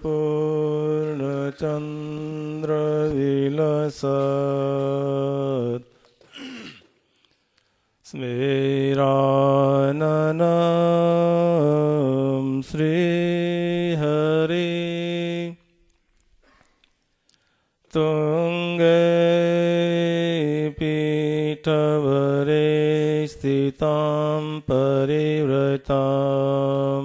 પૂર્ણચંદ્રવિલસત સ્મેરાનનમ શ્રીહરિ તુંગે પીઠવરે સ્થિતાં પરિવ્રતાં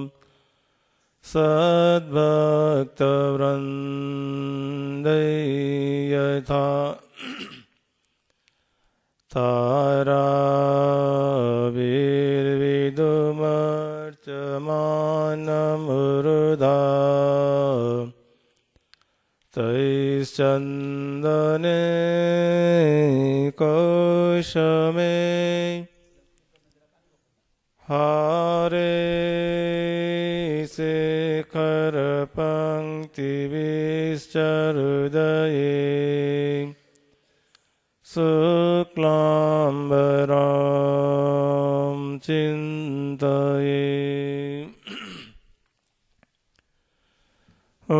સદ્ભક્તવૃંદે યથા તારાવિર્વિદુમર્ચમાનમૃધા તૈશ્ચંદને કૌશમે હારે શેખર પંક્તિવિશ્ચહૃદયે શુક્લાંબરાં ચિંતયે. ઓમ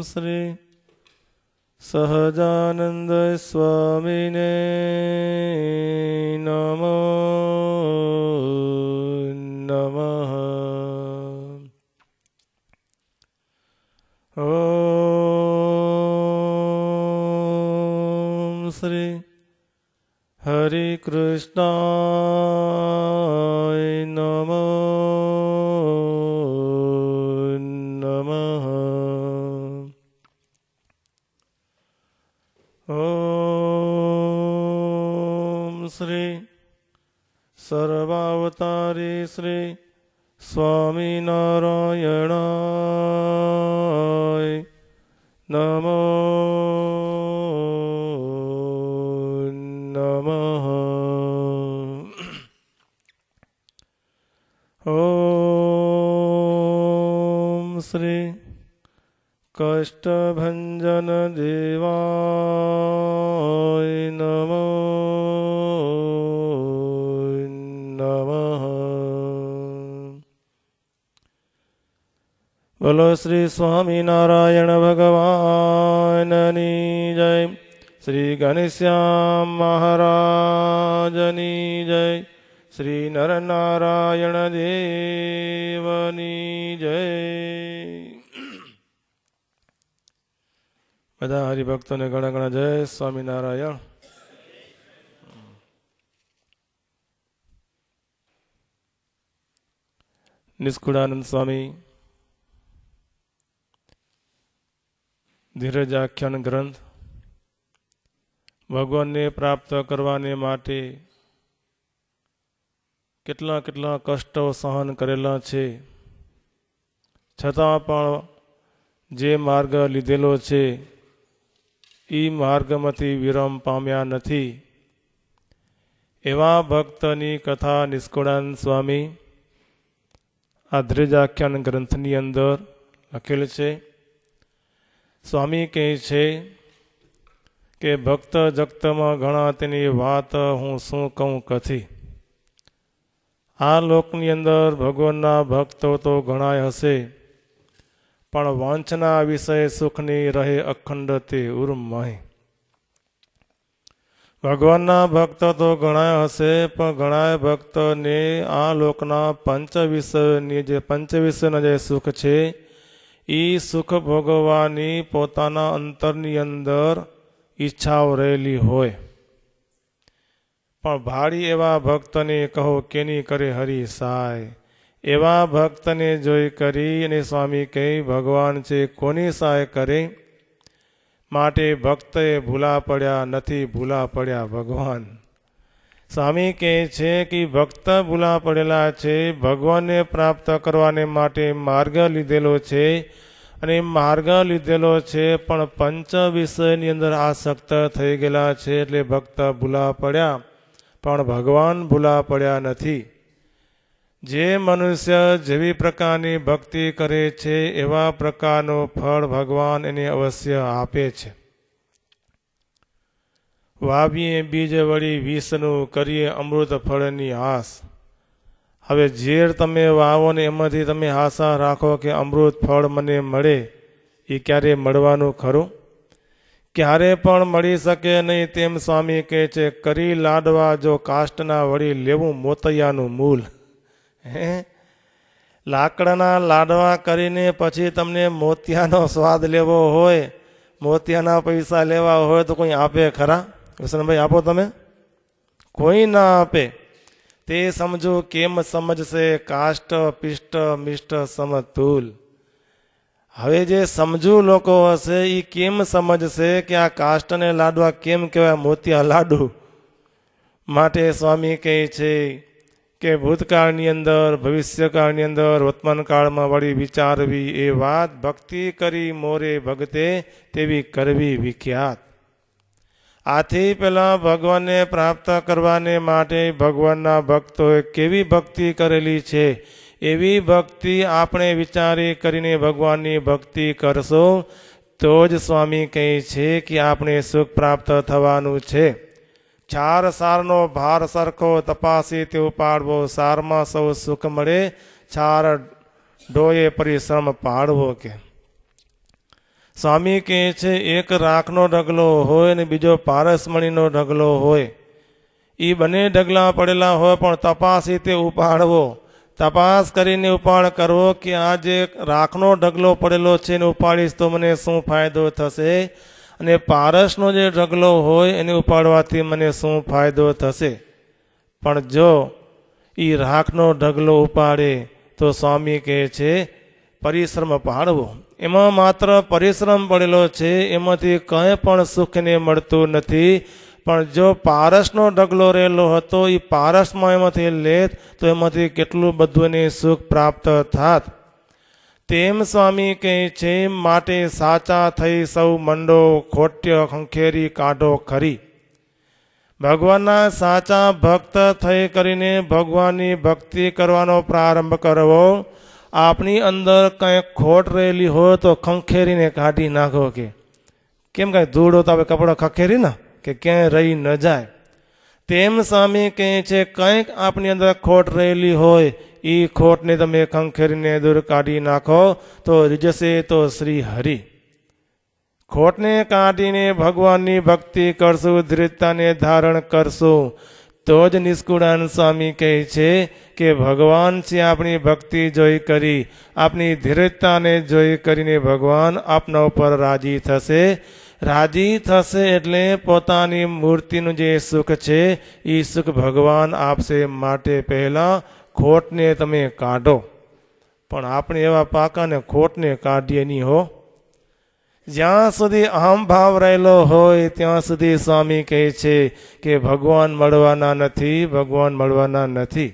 શ્રી સહજાનંદ સ્વામીને નમો નમઃ. ઓમ શ્રી હરિ કૃષ્ણાય નમો નમઃ. ઓમ શ્રી સર્વાવતારી શ્રી સ્વામિનારાયણાય નમો નમઃ. ઓમ શ્રી કષ્ટભંજન દેવાય નમો નમઃ. બોલો શ્રી સ્વામિનારાયણ ભગવાનની જય. શ્રી ઘનશ્યામ મહારાજની જય. શ્રી નરનારાયણ દેવની જય. બધા હરિભક્તોને ઘણા ઘણા જય સ્વામિનારાયણ. નિષ્કુળાનંદ સ્વામી ધીરજ આખ્યાન ગ્રંથ ભગવાનને પ્રાપ્ત કરવાને માટે કેટલા કેટલા કષ્ટો સહન કરેલા છે, છતાં પણ જે માર્ગ લીધેલો છે એ માર્ગમાંથી વિરમ પામ્યા નથી. એવા ભક્તની કથા નિષ્કુળાનંદ સ્વામી આ ધીરજ આખ્યાન ગ્રંથની અંદર લખેલ છે. સ્વામી કહે છે કે ભક્ત જગતમાં ઘણા તેની વાત હું શું કહું કથી. આ લોકની અંદર ભગવાનના ભક્તો તો ઘણા હશે, પણ વાંચના વિષય સુખની રહે અખંડ તે ઉર્મય. ભગવાનના ભક્ત તો ઘણા હશે, પણ ઘણા ભક્તને આ લોકના પંચ વિષયના જે સુખ છે એ સુખ ભોગવવાની પોતાના અંતરની અંદર ઈચ્છાઓ રહેલી હોય. પણ ભાળી એવા ભક્તને કહો કેની કરે હરિ સહાય. એવા ભક્તને જોઈ કરી અને સ્વામી કહે ભગવાન છે કોની સહાય કરે. માટે ભક્તએ ભૂલા પડ્યા નથી, ભૂલા પડ્યા ભગવાન. સ્વામી કહે છે કે ભક્ત ભૂલા પડેલા છે, ભગવાનને પ્રાપ્ત કરવાને માટે માર્ગ લીધેલો છે, અને માર્ગ લીધેલો છે પણ પંચ વિષયની અંદર આસક્ત થઈ ગયેલા છે, એટલે ભક્ત ભૂલા પડ્યા પણ ભગવાન ભૂલા પડ્યા નથી. જે મનુષ્ય જેવી પ્રકારની ભક્તિ કરે છે એવા પ્રકારનું ફળ ભગવાન એને અવશ્ય આપે છે. વાવીએ બીજ વળી વિષનું કરીએ અમૃત ફળની આસ. હવે ઝેર તમે વાવો ને એમાંથી તમે આશા રાખો કે અમૃત ફળ મને મળે, એ ક્યારે મળવાનું ખરું? ક્યારે પણ મળી શકે નહીં. તેમ સ્વામી કહે છે, કરી લાડવા જો કાષ્ટના વળી લેવું મોતૈયાનું મૂલ. હે, લાકડાના લાડવા કરીને પછી તમને મોતિયાનો સ્વાદ લેવો હોય, મોતિયાના પૈસા લેવા હોય તો કોઈ આપે ખરા? કૃષ્ણભાઈ આપો તમે? કોઈ ના આપે. તે સમજો કેમ સમજશે કાષ્ટ પિષ્ટ મિષ્ટ સમતુલ. હવે જે સમજુ લોકો હશે એ કેમ સમજશે કે આ કાષ્ટને લાડવા કેમ કહેવાય મોતિયા લાડુ? માટે સ્વામી કહે છે કે ભૂતકાળની અંદર, ભવિષ્યકાળની અંદર, વર્તમાન કાળમાં વળી વિચારવી એ વાત, ભક્તિ કરી મોરે ભગતે તેવી કરવી વિખ્યાત. આથી પહેલાં ભગવાનને પ્રાપ્ત કરવાને માટે ભગવાનના ભક્તોએ કેવી ભક્તિ કરેલી છે, એવી ભક્તિ આપણે વિચારી કરીને ભગવાનની ભક્તિ કરશો તો જ સ્વામી કહે છે કે આપણે સુખ પ્રાપ્ત થવાનું છે. ચાર સારનો ભાર સરખો તપાસી તે ઉપાડવો, સારમાં સૌ સુખ મળે, ચાર ડોએ પરિશ્રમ પાડવો. કે સ્વામી કહે છે એક રાખનો ઢગલો હોય ને બીજો પારસમણીનો ઢગલો હોય, એ બંને ઢગલા પડેલા હોય પણ તપાસી તે ઉપાડવો. તપાસ કરીને ઉપાડ કરવો કે આ જે રાખનો ઢગલો પડેલો છે એને ઉપાડીશ તો મને શું ફાયદો થશે, અને પારસનો જે ઢગલો હોય એને ઉપાડવાથી મને શું ફાયદો થશે. પણ જો એ રાખનો ઢગલો ઉપાડે તો સ્વામી કહે છે પરિશ્રમ પાડવો. એમાં માત્ર પરિશ્રમ પડેલો છે, એમાંથી કંઈ પણ સુખને મળતું નથી. પણ જો પારસનો ઢગલો રહેલો હતો, એ પારસમાં એમાંથી લેત તો એમાંથી કેટલું બધું એને સુખ પ્રાપ્ત થાત. તેમ સ્વામી કહે છે માટે સાચા થઈ સૌ મંડો, ખોટ્ય ખંખેરી કાઢો ખરી. ભગવાનના સાચા ભક્ત થઈ કરીને ભગવાનની ભક્તિ કરવાનો પ્રારંભ કરવો. આપણી અંદર કંઈક ખોટ રહેલી હોય તો ખંખેરીને કાઢી નાખો. કે કેમ કાંઈ ધૂળો તો આપણે કપડાં ખંખેરી ને કે ક્યાંય રહી ન જાય. તેમ સ્વામી કહે છે કંઈક આપણી અંદર ખોટ રહેલી હોય એ ખોટને તમે ખંખેરીને દૂર કાઢી નાખો તો રીજશે તો શ્રી હરિ. ખોટને કાઢીને ભગવાનની ભક્તિ કરશું, ધીરજતાને ધારણ કરશું તો જ નિષ્કુળાન સ્વામી કહે છે કે ભગવાન છે આપણી ભક્તિ જોઈ કરી, આપણી ધીરજતાને જોઈ કરીને ભગવાન આપના ઉપર રાજી થશે. રાજી થશે એટલે પોતાની મૂર્તિનું જે સુખ છે એ સુખ ભગવાન આપશે. માટે પહેલાં ખોટને તમે કાઢો. પણ આપણે એવા પાકાને ખોટને કાઢીએ નહીં હો. જ્યાં સુધી અહમ ભાવ રહેલો હોય ત્યાં સુધી સ્વામી કહે છે કે ભગવાન મળવાના નથી, ભગવાન મળવાના નથી.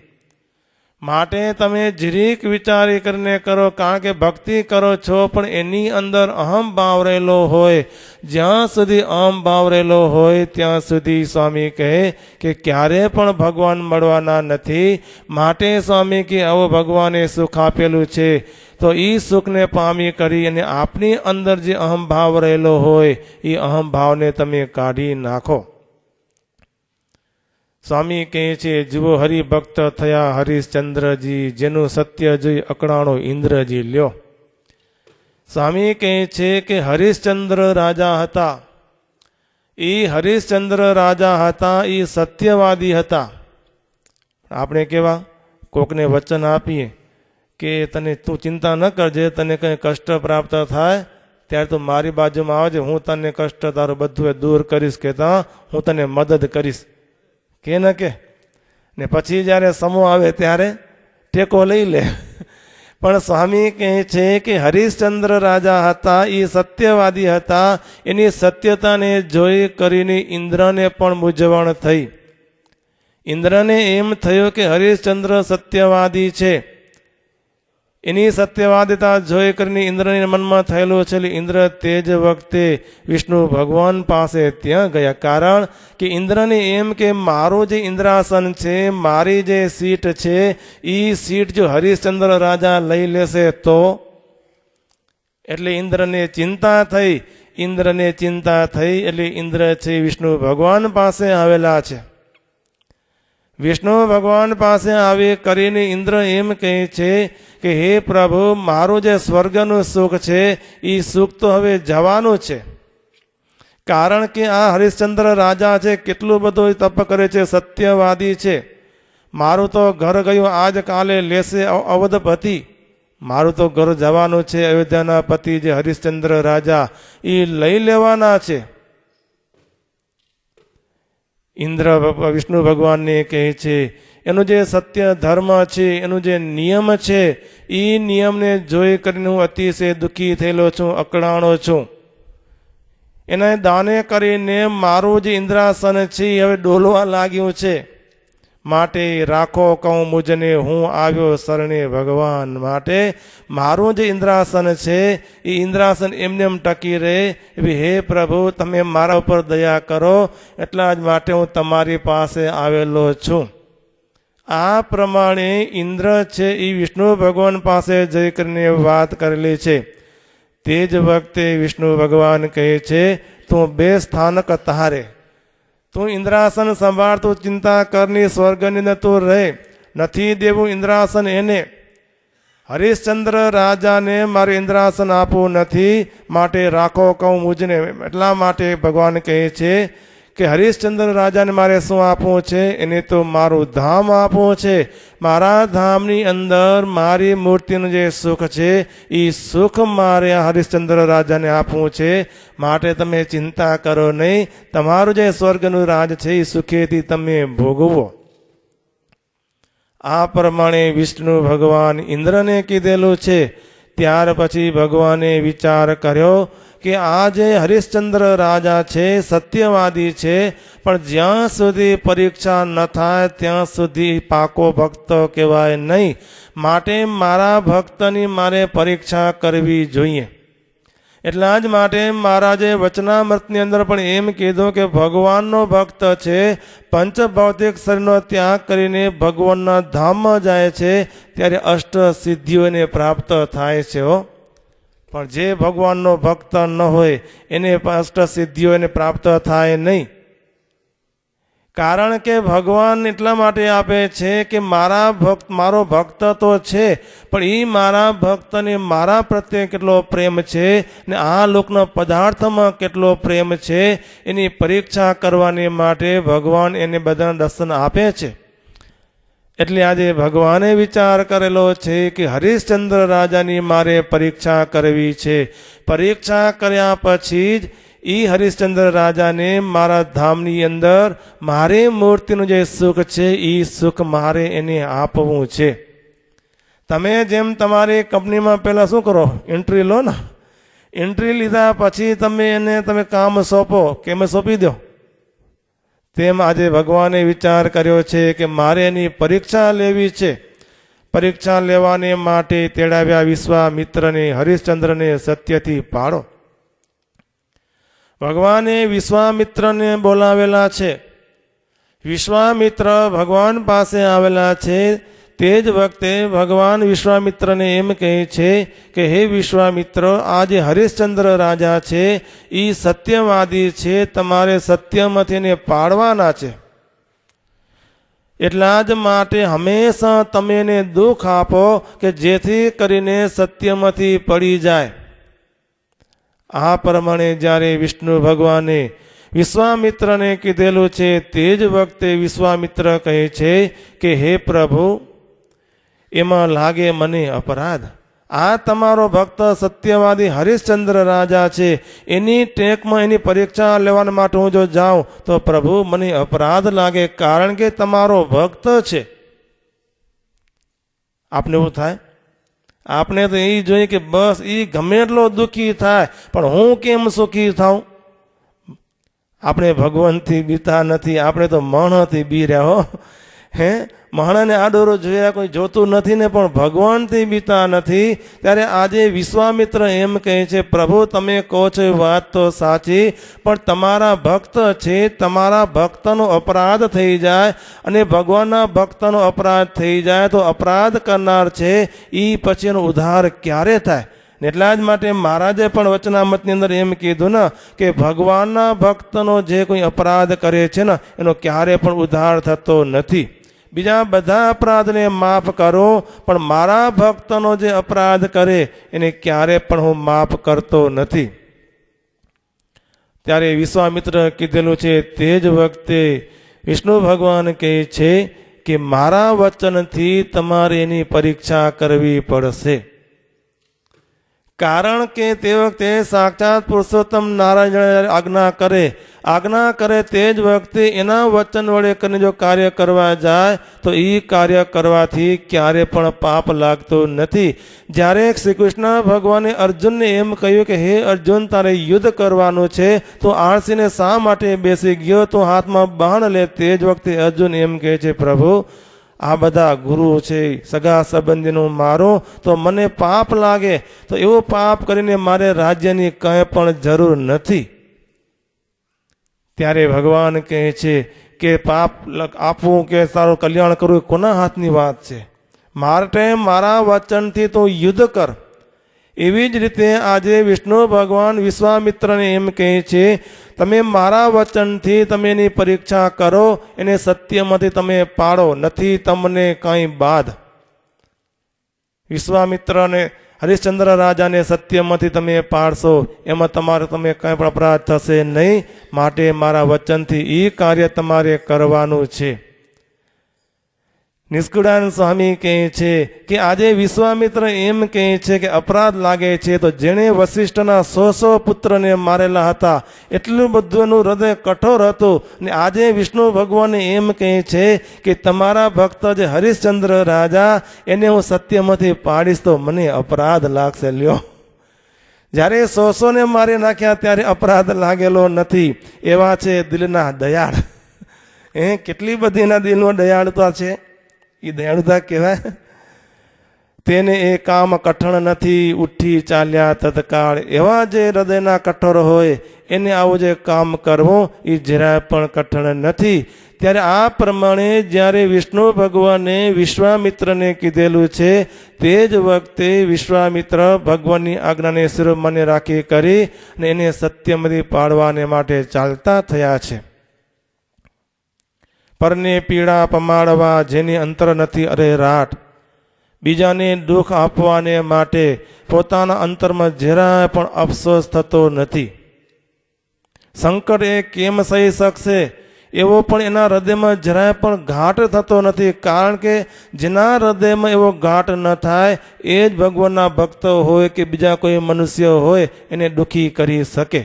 માટે તમે જરીક વિચારી કરીને કરો, કારણ કે ભક્તિ કરો છો પણ એની અંદર અહમ ભાવ રહેલો હોય. જ્યાં સુધી અહમ ભાવ રહેલો હોય ત્યાં સુધી સ્વામી કહે કે ક્યારે પણ ભગવાન મળવાના નથી. માટે સ્વામી કે આવો ભગવાને સુખ આપેલું છે તો એ સુખને પામી કરી અને આપની અંદર જે અહમ ભાવ રહેલો હોય એ અહમ ભાવને તમે કાઢી નાખો. સ્વામી કહે છે જુઓ હરિભક્ત થયા હરિશ્ચંદ્રજી, જેનું સત્ય જોઈ અકળાણો ઇન્દ્રજી લ્યો. સ્વામી કહે છે કે હરિશ્ચંદ્ર રાજા હતા. એ હરિશ્ચંદ્ર રાજા હતા, એ સત્યવાદી હતા. આપણે કેવા કોકને વચન આપીએ કે તને તું ચિંતા ન કરજે, તને કંઈ કષ્ટ પ્રાપ્ત થાય ત્યારે તું મારી બાજુમાં આવજે, હું તને કષ્ટ તારું બધું દૂર કરીશ, કહેતા હું તને મદદ કરીશ. કે ન કે ને પછી જ્યારે સમૂહ આવે ત્યારે ટેકો લઈ લે. પણ સ્વામી કહે છે કે હરિશ્ચંદ્ર રાજા હતા, એ સત્યવાદી હતા. એની સત્યતાને જોઈ કરીને ઇન્દ્રને પણ મૂંઝવણ થઈ. ઇન્દ્રને એમ થયું કે હરિશ્ચંદ્ર સત્યવાદી છે. એની સત્યવાદિતા જોઈ કરીને ઇન્દ્રના મનમાં થયેલું છે. ઇન્દ્ર તે જ વખતે વિષ્ણુ ભગવાન પાસે ત્યાં ગયા. કારણ કે ઇન્દ્રને એમ કે મારું જે ઇન્દ્રાસન છે, મારી જે સીટ છે, એ સીટ જો હરિશ્ચંદ્ર રાજા લઈ લેશે તો. એટલે ઇન્દ્રને ચિંતા થઈ. ઇન્દ્રને ચિંતા થઈ એટલે ઇન્દ્ર છે વિષ્ણુ ભગવાન પાસે આવેલા છે. વિષ્ણુ ભગવાન પાસે આવી કરીને ઇન્દ્ર એમ કહે છે કે હે પ્રભુ, મારું જે સ્વર્ગનું સુખ છે એ સુખ તો હવે જવાનું છે. કારણ કે આ હરિશ્ચંદ્ર રાજા છે, કેટલું બધું તપ કરે છે, સત્યવાદી છે. મારું તો ઘર ગયું આજ કાલે લેશે અવધપતિ. મારું તો ઘર જવાનું છે. અયોધ્યાના પતિ જે હરિશ્ચંદ્ર રાજા એ લઈ લેવાના છે. ઇન્દ્ર વિષ્ણુ ભગવાનને કહે છે એનું જે સત્ય ધર્મ છે, એનું જે નિયમ છે, એ નિયમને જોઈ કરીને હું અતિશય દુઃખી થયેલો છું, અકળાણો છું. એને દાને કરીને મારું જે ઇન્દ્રાસન છે એ હવે ડોલવા લાગ્યું છે. માટે રાખો કહું મુજને, હું આવ્યો શરણે ભગવાન. માટે મારું જે ઇન્દ્રાસન છે એ ઇન્દ્રાસન એમને એમ ટકી રહે એવી હે પ્રભુ તમે મારા ઉપર દયા કરો, એટલા જ માટે હું તમારી પાસે આવેલો છું. આ પ્રમાણે ઇન્દ્ર છે એ વિષ્ણુ ભગવાન પાસે જઈ કરીને વાત કરેલી છે. તે જ વખતે વિષ્ણુ ભગવાન કહે છે તું બે સ્થાનક તારે, તું ઇન્દ્રાસન સંભાળ, તું ચિંતા કરની, સ્વર્ગની અંદર તું રહે. નથી દેવું ઇન્દ્રાસન એને. હરિશ્ચંદ્ર રાજાને મારે ઇન્દ્રાસન આપવું નથી, માટે રાખો કહું મુજને. એટલા માટે ભગવાન કહે છે કે હરિશ્ચંદ્ર રાજાને મારે શું આપવું છે? એને તો મારું ધામ આપવું છે. મારા ધામની અંદર મારી મૂર્તિનું જે સુખ છે એ સુખ મારે હરિશ્ચંદ્ર રાજાને આપવું છે. માટે તમે ચિંતા કરો નહીં, તમારું જે સ્વર્ગનું રાજ છે એ સુખેથી તમે ભોગવો. આ પ્રમાણે વિષ્ણુ ભગવાન ઇન્દ્રને કીધેલું છે. ત્યાર પછી ભગવાને વિચાર કર્યો કે આ જે હરિશ્ચંદ્ર રાજા છે સત્યવાદી છે, પણ જ્યાં સુધી પરીક્ષા ન થાય ત્યાં સુધી પાકો ભક્ત કહેવાય નહીં. માટે મારા ભક્તની મારે પરીક્ષા કરવી જોઈએ. એટલા જ માટે મહારાજે વચનામૃતની અંદર પણ એમ કીધું કે ભગવાનનો ભક્ત છે, પંચ ભૌતિક શરીરનો ત્યાગ કરીને ભગવાનના ધામમાં જાય છે ત્યારે અષ્ટ સિદ્ધિઓને પ્રાપ્ત થાય છે. પણ જે ભગવાનનો ભક્ત ન હોય એને અષ્ટ સિદ્ધિઓ એને પ્રાપ્ત થાય નહીં. કારણ કે ભગવાન એટલા માટે આપે છે કે મારો ભક્ત તો છે, પણ એ મારા ભક્તને મારા પ્રત્યે કેટલો પ્રેમ છે ને આ લોકના પદાર્થમાં કેટલો પ્રેમ છે એની પરીક્ષા કરવાની માટે ભગવાન એને બધાને દર્શન આપે છે. એટલે આજે ભગવાને વિચાર કરેલો છે કે હરિશ્ચંદ્ર રાજાની મારે પરીક્ષા કરવી છે. પરીક્ષા કર્યા પછી જ એ હરિશ્ચંદ્ર રાજાને મારા ધામની અંદર મારી મૂર્તિનું જે સુખ છે એ સુખ મારે એને આપવું છે. તમે જેમ તમારી કંપનીમાં પહેલાં શું કરો, એન્ટ્રી લો ને. એન્ટ્રી લીધા પછી તમે કામ સોંપો કે અમે સોંપી દો. તેમ આજે ભગવાને વિચાર કર્યો છે કે મારે એની પરીક્ષા લેવી છે. પરીક્ષા લેવાને માટે તેડાવ્યા વિશ્વામિત્રને, હરિશ્ચંદ્રને સત્યથી પાડો. ભગવાને વિશ્વામિત્રને બોલાવેલા છે. વિશ્વામિત્ર ભગવાન પાસે આવેલા છે. તે જ વખતે ભગવાન વિશ્વામિત્રને એમ કહે છે કે હે વિશ્વામિત્ર, આ જે હરિશ્ચંદ્ર રાજા છે એ સત્યવાદી છે, તમારે સત્યમાંથી એને પાડવાના છે. એટલા જ માટે હંમેશા તમે એને દુઃખ આપો કે જેથી કરીને સત્યમાંથી પડી જાય. આ પ્રમાણે જ્યારે વિષ્ણુ ભગવાને વિશ્વામિત્રને કીધેલું છે તે જ વખતે વિશ્વામિત્ર કહે છે કે હે પ્રભુ, એમાં લાગે મને અપરાધ. આ તમારો ભક્ત સત્યવાદી હરિશ્ચંદ્ર રાજા છે, એની ટેકમાં એની પરીક્ષા લેવા માટે હું જો જાઉં તો પ્રભુ મને અપરાધ લાગે, કારણ કે તમારો ભક્ત છે. આપને એવું થાય? આપણે તો એ જોઈએ કે બસ એ ગમે એટલો દુઃખી થાય પણ હું કેમ સુખી થાઉં. આપણે ભગવાનથી બીતા નથી, આપણે તો મણથી બી રહ્યા હો. મહાણાને આ ડોરો જોયા કોઈ જોતું નથી ને, પણ ભગવાનથી બીતા નથી. ત્યારે આજે વિશ્વામિત્ર એમ કહે છે પ્રભુ તમે કહો છો એ વાત તો સાચી, પણ તમારા ભક્ત છે, તમારા ભક્તનો અપરાધ થઈ જાય અને ભગવાનના ભક્તનો અપરાધ થઈ જાય તો અપરાધ કરનાર છે એ પછી એનો ઉદ્ધાર ક્યારે થાય? એટલા જ માટે મહારાજે પણ વચનામૃતની અંદર એમ કીધું ને કે ભગવાનના ભક્તનો જે કોઈ અપરાધ કરે છે ને એનો ક્યારે પણ ઉદ્ધાર થતો નથી. બીજા બધા અપરાધને માફ કરો, પણ મારા ભક્તનો જે અપરાધ કરે એને ક્યારે પણ હું માફ કરતો નથી. ત્યારે વિશ્વામિત્ર કીધેલું છે તે જ વખતે વિષ્ણુ ભગવાન કહે છે કે મારા વચનથી તમારે એની પરીક્ષા કરવી પડશે. કારણ કે તે વખતે સાક્ષાત પુરુષોત્તમ નારાયણ આજ્ઞા કરે તે જ વખતે એના વચન વડે કરીને જો કાર્ય કરવા જાય તો એ કાર્ય કરવાથી ક્યારે પણ પાપ લાગતું નથી. જ્યારે શ્રી કૃષ્ણ ભગવાને અર્જુનને એમ કહ્યું કે હે અર્જુન, તારે યુદ્ધ કરવાનું છે, તો આળસીને શા માટે બેસી ગયો, તો હાથમાં બાણ લે. તે જ વખતે અર્જુન એમ કહે છે, પ્રભુ આ બધા ગુરુ છે, સગા સંબંધીનું મારો તો મને પાપ લાગે, તો એવું પાપ કરીને મારે રાજ્યની કંઈ પણ જરૂર નથી. ત્યારે ભગવાન કહે છે કે પાપ આપવું કે તારું કલ્યાણ કરવું કોના હાથની વાત છે? માટે મારા વચનથી તું યુદ્ધ કર. એવી જ રીતે આજે વિષ્ણુ ભગવાન વિશ્વામિત્રને એમ કહે છે, તમે મારા વચનથી તમે એની પરીક્ષા કરો, એને સત્યમાંથી તમે પાડો, નથી તમને કંઈ બાદ. વિશ્વામિત્રને હરિશ્ચંદ્ર રાજાને સત્યમાંથી તમે પાડશો, એમાં તમે કંઈ પણ અપરાધ થશે નહીં. માટે મારા વચનથી એ કાર્ય તમારે કરવાનું છે. નિષ્કુળાનંદ સ્વામી કહે છે કે આજે વિશ્વામિત્ર એમ કહે છે કે અપરાધ લાગે છે, તો જેણે વશિષ્ઠના 100 પુત્રને મારેલા હતા એટલું બધું એનું હૃદય કઠોર હતું, ને આજે વિષ્ણુ ભગવાન એમ કહે છે કે તમારા ભક્ત જે હરિશ્ચંદ્ર રાજા એને હું સત્યમાંથી પાડીશ તો મને અપરાધ લાગશે. લ્યો, જ્યારે 100 ને મારી નાખ્યા ત્યારે અપરાધ લાગેલો નથી. એવા છે દિલના દયાળ. કેટલી બધી એના દિલનો દયાળતા છે, એ દયાળુતા કહેવાય. તેને એ કામ કઠણ નથી, ઉઠી ચાલ્યા તત્કાળ. એવા જે હૃદયના કઠોર હોય એને આવું જે કામ કરવું એ જરાય પણ કઠણ નથી. ત્યારે આ પ્રમાણે જ્યારે વિષ્ણુ ભગવાને વિશ્વામિત્રને કીધેલું છે, તે જ વખતે વિશ્વામિત્ર ભગવાનની આજ્ઞાને શિરોમણી રાખી કરી અને એને સત્યમાંથી પાડવાને માટે ચાલતા થયા છે. પરને પીડા પમાડવા જેની અંતર નથી અરે રાટ, બીજાને દુઃખ આપવાને માટે પોતાના અંતરમાં જરાય પણ અફસોસ થતો નથી. સંકટ એ કેમ સહી શકશે એવો પણ એના હૃદયમાં જરાય પણ ઘાટ થતો નથી. કારણ કે જેના હૃદયમાં એવો ઘાટ ન થાય એ જ ભગવાનના ભક્તો હોય કે બીજા કોઈ મનુષ્ય હોય એને દુઃખી કરી શકે.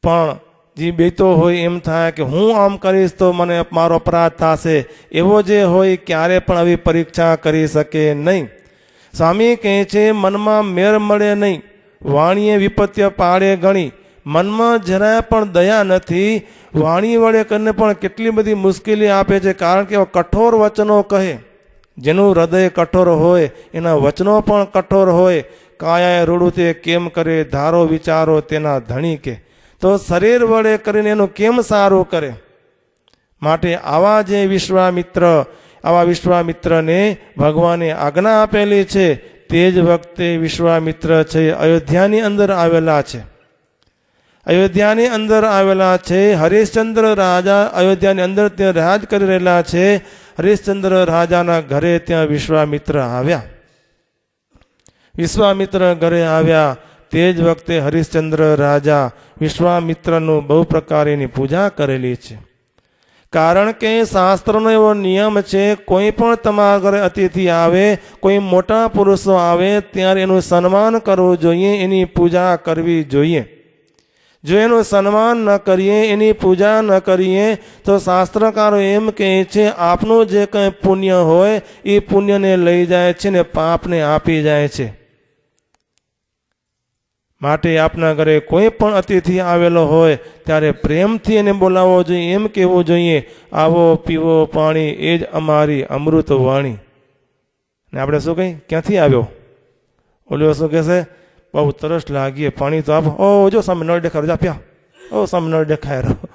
પણ જે બેતો હોય એમ થાય કે હું આમ કરીશ તો મને મારો અપરાધ થશે, એવો જે હોય ક્યારે પણ આવી પરીક્ષા કરી શકે નહીં. સ્વામી કહે છે મનમાં મેર મળે નહીં, વાણીએ વિપત્ય પાડે ગણી. મનમાં જરાય પણ દયા નથી, વાણી વડે કરીને પણ કેટલી બધી મુશ્કેલી આપે છે. કારણ કે કઠોર વચનો કહે, જેનું હૃદય કઠોર હોય એના વચનો પણ કઠોર હોય. કાયાએ રૂડું તે કેમ કરે, ધારો વિચારો તેના ધણી કે. તો શરીર વડે કરીને એનું કેમ સારું કરે. માટે આવા જે વિશ્વામિત્રને ભગવાને આજ્ઞા આપેલી છે. તે જ વખતે વિશ્વામિત્ર છે અયોધ્યાની અંદર આવેલા છે. હરિશ્ચંદ્ર રાજા અયોધ્યાની અંદર ત્યાં રાજ કરી રહેલા છે. હરિશ્ચંદ્ર રાજાના ઘરે ત્યાં વિશ્વામિત્ર આવ્યા. તે જ વખતે હરિશ્ચંદ્ર રાજા વિશ્વામિત્રનું બહુ પ્રકારની પૂજા કરેલી છે. કારણ કે શાસ્ત્રનો એવો નિયમ છે, કોઈ પણ તમારા ઘરે અતિથિ આવે, કોઈ મોટા પુરુષો આવે ત્યારે એનું સન્માન કરવું જોઈએ, એની પૂજા કરવી જોઈએ. જો એનું સન્માન ન કરીએ, એની પૂજા ન કરીએ તો શાસ્ત્રકારો એમ કહે છે આપનું જે કંઈ પુણ્ય હોય એ પુણ્યને લઈ જાય છે ને પાપને આપી જાય છે. માટે આપના ઘરે કોઈ પણ અતિથિ આવેલો હોય ત્યારે પ્રેમથી એને બોલાવવો જોઈએ. એમ કહેવું જોઈએ, આવો પીવો પાણી એ જ અમારી અમૃત વાણી. ને આપણે શું કહી, ક્યાંથી આવ્યો? ઓલો શું કહેશે, બહુ તરસ લાગીએ, પાણી તો આપો. જો સામે નળ દેખાય, જા પ્યા. સામે નળ દેખાય રહ્યો.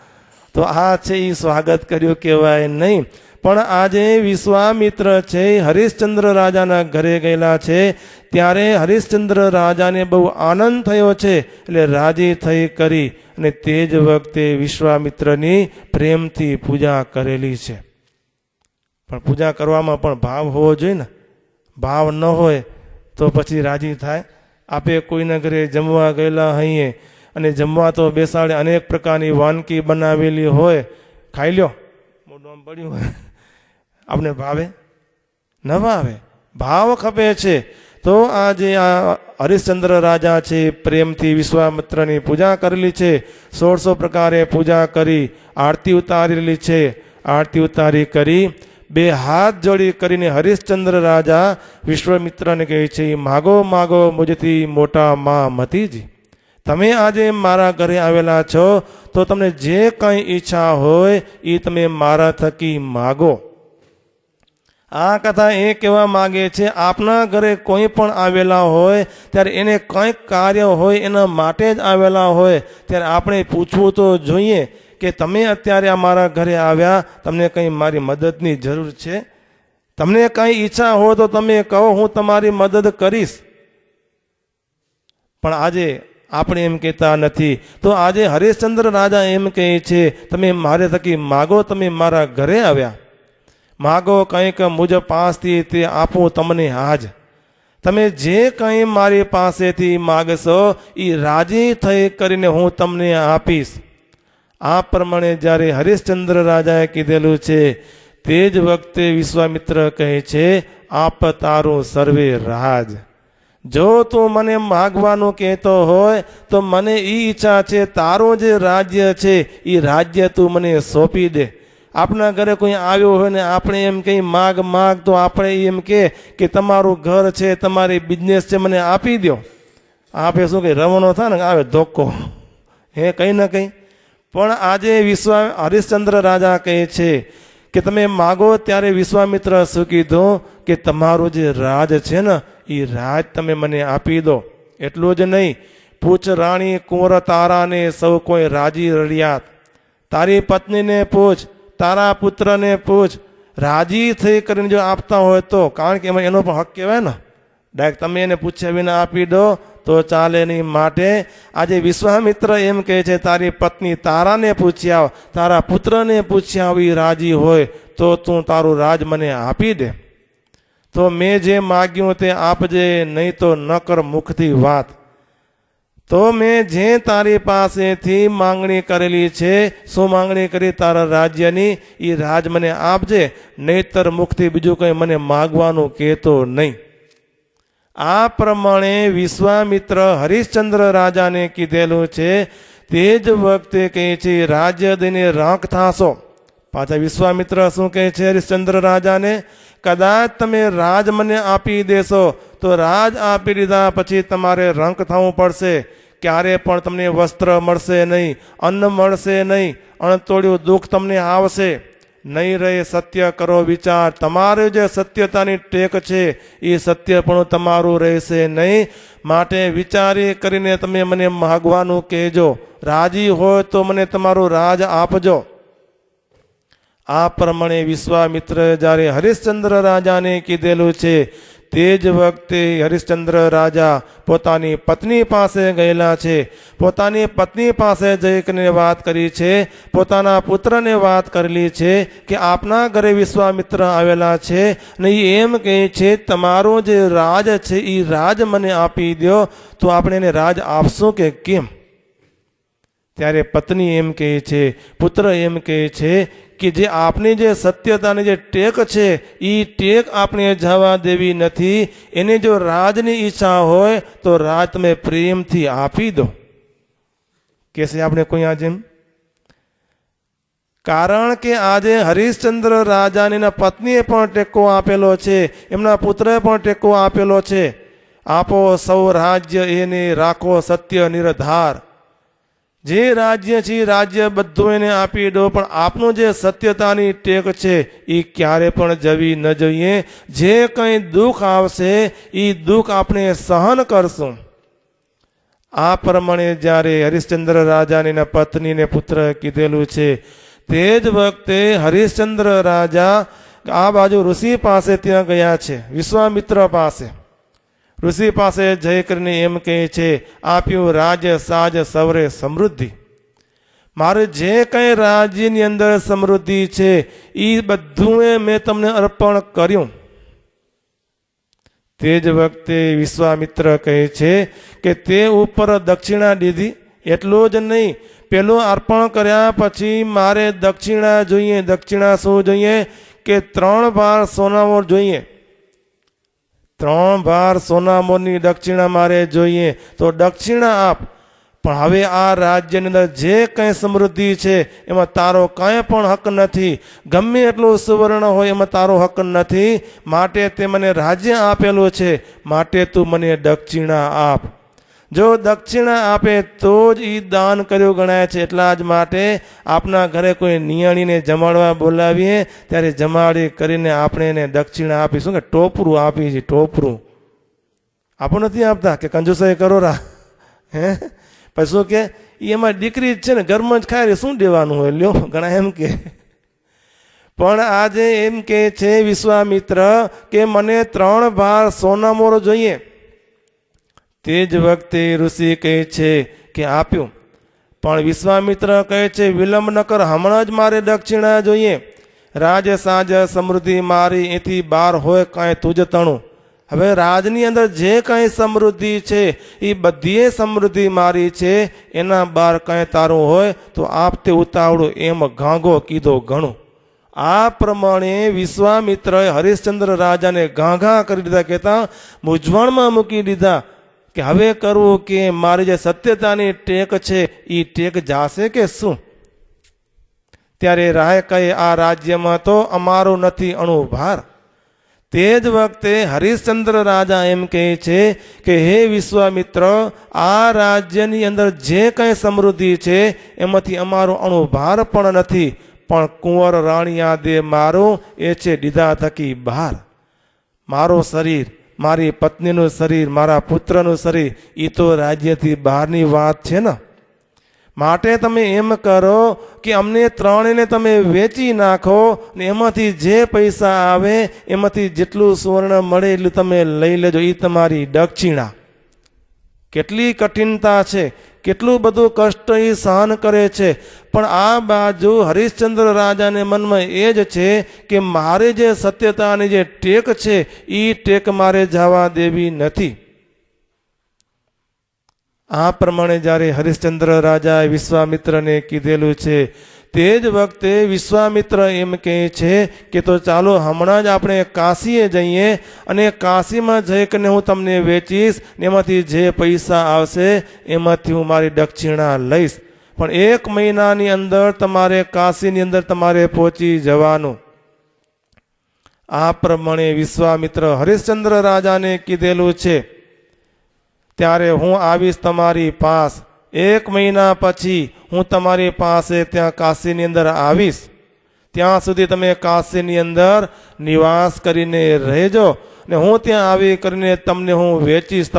તો આ છે એ સ્વાગત કર્યું કહેવાય નહીં. પણ આજે વિશ્વામિત્ર છે હરિશ્ચંદ્ર રાજાના ઘરે ગયેલા છે. ત્યારે હરિશ્ચંદ્ર રાજાને બહુ આનંદ થયો છે, એટલે રાજી થઈ કરી અને તે જ વખતે વિશ્વામિત્રની પ્રેમથી પૂજા કરેલી છે. પણ પૂજા કરવામાં પણ ભાવ હોવો જોઈએ ને. ભાવ ન હોય તો પછી રાજી થાય. આપે કોઈના ઘરે જમવા ગયેલા હઈએ અને જમવા તો બેસાડે, અનેક પ્રકારની વાનગી બનાવેલી હોય, ખાઈ લ્યો, મોઢું આમ પડ્યું હોય, આપણે ભાવે ન ભાવે? ભાવ ખપે છે. તો આજે આ હરિશ્ચંદ્ર રાજા છે, પ્રેમથી વિશ્વામિત્રની પૂજા કરેલી છે. 1600 પ્રકારે પૂજા કરી, આરતી ઉતારેલી છે. આરતી ઉતારી કરી 2 હાથ જોડી કરીને હરિશ્ચંદ્ર રાજા વિશ્વામિત્રને કહે છે, માગો માગો મુજથી મોટા મા મતીજી. તમે આજે મારા ઘરે આવેલા છો તો તમને જે કંઈ ઈચ્છા હોય એ તમે મારા થકી માગો. આ કથા એ કહેવા માગે છે, આપના ઘરે કોઈ પણ આવેલા હોય ત્યારે એને કંઈક કાર્ય હોય એના માટે જ આવેલા હોય ત્યારે આપણે પૂછવું તો જોઈએ કે તમે અત્યારે અમારા ઘરે આવ્યા, તમને કંઈ મારી મદદની જરૂર છે? તમને કંઈ ઈચ્છા હોય તો તમે કહો, હું તમારી મદદ કરીશ. પણ આજે આપણે એમ કહેતા નથી. તો આજે હરિશ્ચંદ્ર રાજા એમ કહે છે, તમે મારે થકી માગો, તમે મારા ઘરે આવ્યા, માગો કંઈક મુજ પાસથી તે આપું તમને આજ. તમે જે કંઈ મારી પાસેથી માગશો એ રાજી થઈ કરીને હું તમને આપીશ. આ પ્રમાણે જ્યારે હરિશ્ચંદ્ર રાજાએ કીધેલું છે તે જ વખતે વિશ્વામિત્ર કહે છે, આપ તારું સર્વે રાજ. જો તું મને માગવાનું કહેતો હોય તો મને એ ઈચ્છા છે, તારું જે રાજ્ય છે એ રાજ્ય તું મને સોંપી દે. આપણા ઘરે કોઈ આવ્યો હોય ને આપણે એમ કહી માગ માગ, તો આપણે એમ કે તમારું ઘર છે, તમારી બિઝનેસ છે, મને આપી દો. આપે શું કહે, રવાનો થાય ને આવે ધોકો, હે કંઈ ન કંઈ. પણ આજે હરિશ્ચંદ્ર રાજા કહે છે કે તમે માગો ત્યારે વિશ્વામિત્ર શું કીધું કે તમારું જે રાજ છે ને એ રાજ તમે મને આપી દો. એટલું જ નહીં, પૂછ રાણી કુંવર તારાને સૌ કોઈ રાજી રળિયાત. તારી પત્નીને પૂછ, તારા પુત્રને પૂછ, રાજી થઈ કરીને જો આપતા હોય તો. કારણ કે એમાં એનો પણ હક કહેવાય ને. ડાયરેક્ટ તમે એને પૂછ્યા વિના આપી દો તો ચાલે નહીં. માટે આજે વિશ્વામિત્ર એમ કહે છે, તારી પત્ની તારાને પૂછ્યા, તારા પુત્રને પૂછ્યા આવી રાજી હોય તો તું તારું રાજ મને આપી દે. તો મેં જે માગ્યું તે આપજે, નહીં તો ન કર મુખથી વાત. તો મેં જે તારી પાસેથી માંગણી કરેલી છે, શું માંગણી કરી? તારા રાજ્યની, એ રાજ મને આપજે, નહીતર મુખથી બીજું કંઈ મને માગવાનું કહેતો નહીં. આ પ્રમાણે વિશ્વામિત્ર હરિશ્ચંદ્ર રાજાને કીધેલું છે. તે જ વખતે કહે છે, રાજ્ય દઈને રાંક થાશો. પાછા વિશ્વામિત્ર શું કહે છે હરિશ્ચંદ્ર રાજાને? કદાચ તમે રાજ મને આપી દેશો તો રાજ આપી દીધા પછી તમારે રંક થવું પડશે. ક્યારે પણ તમને વસ્ત્ર મળશે નહીં, અન્ન મળશે નહીં, અણતોડ્યું દુઃખ તમને આવશે નહીં. રહે સત્ય કરો વિચાર, તમારે જે સત્યતાની ટેક છે એ સત્ય પણ તમારું રહેશે નહીં. માટે વિચારી કરીને તમે મને માગવાનું કહેજો. રાજી હોય તો મને તમારું રાજ આપજો. આ પ્રમાણે વિશ્વામિત્ર જ્યારે હરિશ્ચંદ્ર રાજાને કીધેલું છે તે જ વખતે હરિશ્ચંદ્ર રાજા પોતાની પત્ની પાસે ગયેલા છે. પોતાની પત્ની પાસે જઈને વાત કરી છે, પોતાના પુત્રને વાત કરેલી છે કે આપના ઘરે વિશ્વામિત્ર આવેલા છે ને એમ કહે છે તમારું જે રાજ છે એ રાજ મને આપી દો. તો આપણે એને રાજ આપશું કે કેમ? ત્યારે પત્ની એમ કહે છે, પુત્ર એમ કહે છે કે જે આપની જે સત્યતાની જે ટેક છે એ ટેક આપણે જવા દેવી નથી. એને જો રાજની ઈચ્છા હોય તો રાજ તમે પ્રેમથી આપી દો. કેસે આપણે કોઈ આજે? કારણ કે આજે હરિશ્ચંદ્ર રાજાની પત્નીએ પણ ટેકો આપેલો છે, એમના પુત્રએ પણ ટેકો આપેલો છે. આપો સૌ રાજ્ય એને રાખો સત્ય નિરધાર. જે રાજ્ય છે રાજ્ય બધું એને આપી દો, પણ આપનું જે સત્યતાની ટેક છે એ ક્યારે પણ જવી ન જોઈએ. જે કંઈ દુઃખ આવશે એ દુઃખ આપણે સહન કરશું. આ પ્રમાણે જ્યારે હરિશ્ચંદ્ર રાજાની પત્નીને પુત્ર કીધેલું છે તે જ વખતે હરિશ્ચંદ્ર રાજા આ બાજુ ઋષિ પાસે ત્યાં ગયા છે, વિશ્વામિત્ર પાસે. ઋષિ પાસે જઈ કરીને એમ કહે છે, આપ્યું રાજ સાજ સવરે સમૃદ્ધિ. મારે જે કંઈ રાજ્યની અંદર સમૃદ્ધિ છે એ બધું મેં તમને અર્પણ કર્યું. તે જ વખતે વિશ્વામિત્ર કહે છે કે તે ઉપર દક્ષિણા દીધી. એટલું જ નહીં, પેલું અર્પણ કર્યા પછી મારે દક્ષિણા જોઈએ. દક્ષિણા શું જોઈએ? કે 3 ભાર સોનામોર જોઈએ. 3 ભાર સોનામોરની દક્ષિણા મારે જોઈએ. તો દક્ષિણા આપ. પણ હવે આ રાજ્યની અંદર જે કંઈ સમૃદ્ધિ છે એમાં તારો કાંઈ પણ હક નથી. ગમે એટલું સુવર્ણ હોય એમાં તારો હક નથી. માટે તે મને રાજ્ય આપેલું છે, માટે તું મને દક્ષિણા આપ. જો દક્ષિણા આપે તો જ એ દાન કર્યું ગણાય છે. એટલા જ માટે આપના ઘરે કોઈ નિયાણીને જમાડવા બોલાવીએ ત્યારે જમાડી કરીને આપણે એને દક્ષિણા આપીશું. કે ટોપરું આપી છે, ટોપરું આપણું નથી આપતા કે કંજુસાઈ કરો રા. હે પછી શું કે એમાં દીકરી જ છે ને, ઘરમાં જ ખાય શું દેવાનું હોય લ્યો, ઘણા એમ કે. પણ આજે એમ કે છે વિશ્વામિત્ર કે મને 3 ભાર સોનામોર જોઈએ. તે જ વખતે ઋષિ કહે છે કે આપ્યું. પણ વિશ્વામિત્ર કહે છે વિલંબ ન કર, હમણાં જ મારે દક્ષિણા જોઈએ. રાજ સાજ સમૃદ્ધિ મારી એથી બહાર હોય કાંઈ તુજ તણું. હવે રાજની અંદર જે કાંઈ સમૃદ્ધિ છે એ બધી સમૃદ્ધિ મારી છે, એના બહાર કાંઈ તારું હોય તો આપ તે ઉતાવળું. એમ ગાંગો કીધો ઘણું. આ પ્રમાણે વિશ્વામિત્રએ હરિશ્ચંદ્ર રાજાને ગાંગા કરી દીધા, કહેતા મૂંઝવણમાં મૂકી દીધા કે હવે કરવું કે મારી જે સત્યતાની ટેક છે એ ટેક જાશે કે શું. ત્યારે રાય કહે આ રાજ્યમાં તો અમારો નથી અણુ ભાર. તે જ વખતે હરિશ્ચંદ્ર રાજા એમ કહે છે કે હે વિશ્વામિત્ર, આ રાજ્યની અંદર જે કંઈ સમૃદ્ધિ છે એમાંથી અમારો અણુ ભાર પણ નથી. પણ કુંવર રાણીયા દે મારું એ છે દીધા થકી બહાર. મારો શરીર, મારી પત્નીનું શરીર, મારા પુત્રનું શરીર એ તો રાજ્યથી બહારની વાત છે ને. માટે તમે એમ કરો કે અમને 3ને તમે વેચી નાખો ને એમાંથી જે પૈસા આવે એમાંથી જેટલું સુવર્ણ મળે એટલું તમે લઈ લેજો. એ તમારી દક્ષિણા. કેટલી કઠિનતા છે, કેટલું બધું કષ્ટ એ સહન કરે છે. પણ આ બાજુ હરિશ્ચંદ્ર રાજાને મનમાં એ જ છે કે મારે જે સત્યતાની જે ટેક છે એ ટેક મારે જવા દેવી નથી. આ પ્રમાણે જ્યારે હરિશ્ચંદ્ર રાજાએ વિશ્વામિત્રને કીધેલું છે, તે જ વખતે વિશ્વામિત્ર એમ કહે છે કે તો ચાલો હમણાં જ આપણે કાશીએ જઈએ અને કાશીમાં જઈને હું તમને વેચીશ ને એમાંથી જે પૈસા આવશે એમાંથી હું મારી દક્ષિણા લઈશ. પણ 1 મહિનાની અંદર તમારે કાશીની અંદર તમારે પહોંચી જવાનું. આ પ્રમાણે વિશ્વામિત્ર હરિશ્ચંદ્ર રાજાને કીધેલું છે. ત્યારે હું આવીશ તમારી પાસ. 1 મહિના પછી હું તમારી પાસે ત્યાં કાશીની અંદર આવીશ. ત્યાં સુધી તમે કાશીની અંદર નિવાસ કરીને રહેજો ને હું ત્યાં આવી કરીને તમને હું વેચીશ.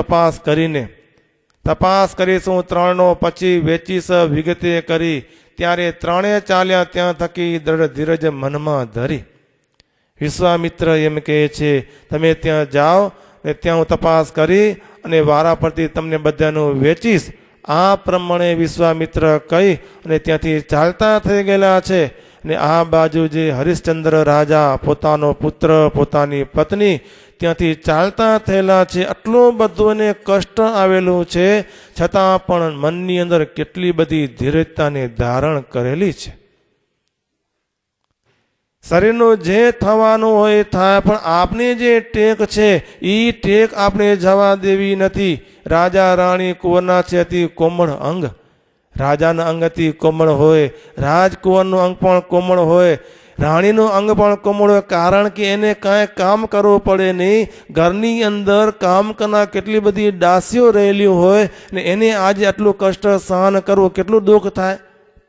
તપાસ કરીશ હું 3નો પછી વેચીશ વિગતે કરી. ત્યારે 3 ચાલ્યા ત્યાં થકી દ્રઢ ધીરજ મનમાં ધરી. વિશ્વામિત્ર એમ કહે છે તમે ત્યાં જાઓ ને ત્યાં હું તપાસ કરી અને વારા પરથી તમને બધાનું વેચીશ. આ પ્રમાણે વિશ્વામિત્ર કહી અને ત્યાંથી ચાલતા થઈ ગયેલા છે. ને આ બાજુ જે હરિશ્ચંદ્ર રાજા પોતાનો પુત્ર, પોતાની પત્ની ત્યાંથી ચાલતા થયેલા છે. આટલું બધું એને કષ્ટ આવેલું છે, છતાં પણ મનની અંદર કેટલી બધી ધીરજતાને ધારણ કરેલી છે. શરીરનું જે થવાનું હોય એ થાય, પણ આપની જે ટેક છે એ ટેક આપણે જવા દેવી નથી. રાજા રાણી કુંવરના છે અતિ કોમળ અંગ. રાજાના અંગ અતિ કોમળ હોય, રાજકુંવરનું અંગ પણ કોમળ હોય, રાણીનું અંગ પણ કોમળ હોય. કારણ કે એને કાંઈ કામ કરવું પડે નહીં. ઘરની અંદર કામ કરનાર કેટલી બધી દાસીઓ રહેલી હોય ને એને આજે આટલું કષ્ટ સહન કરવું કેટલું દુઃખ થાય.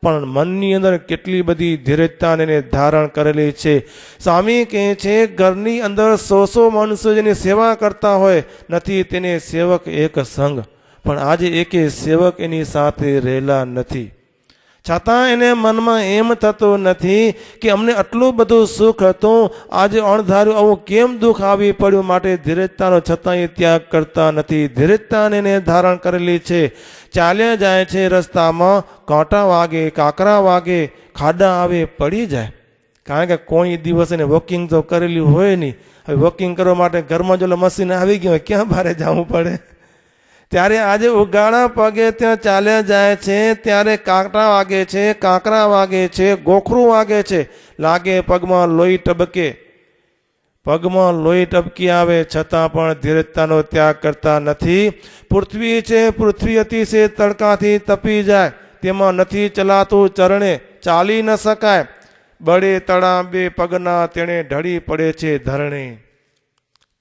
પણ મનની અંદર કેટલી બધી ધીરજતાને એને ધારણ કરેલી છે. સ્વામી કહે છે ઘરની અંદર 100 માણસો જેની સેવા કરતા હોય નથી તેને સેવક એક સંગ. પણ આજે એકે સેવક એની સાથે રહેલા નથી. છતાં એને મનમાં એમ થતું નથી કે અમને આટલું બધું સુખ હતું, આજે અણધાર્યું આવું કેમ દુઃખ આવી પડ્યું, માટે ધીરજતાનો છતાં એ ત્યાગ કરતા નથી. ધીરજતાને એને ધારણ કરેલી છે. ચાલ્યા જાય છે રસ્તામાં, કાંટા વાગે, કાંકરા વાગે, ખાડા આવે, પડી જાય. કારણ કે કોઈ દિવસ એને વોકિંગ તો કરેલું હોય નહીં. હવે વોકિંગ કરવા માટે ઘરમાં જો મશીન આવી ગયું હોય, ક્યાં બહાર જવું પડે? ત્યારે આજે ઉગાડા પગે ત્યાં ચાલ્યા જાય છે, ત્યારે કાંટા વાગે છે, કાંકરા વાગે છે, ગોખરું વાગે છે, લાગે પગમાં લોહી ટબકે, પગમાં લોહી ટબકી આવે, છતાં પણ ધીરજતાનો ત્યાગ કરતા નથી. પૃથ્વી છે, પૃથ્વી અતિશય તડકાથી તપી જાય, તેમાં નથી ચલાતું ચરણે, ચાલી ન શકાય, બળે તળાંબે પગના, તેણે ઢળી પડે છે ધરણે.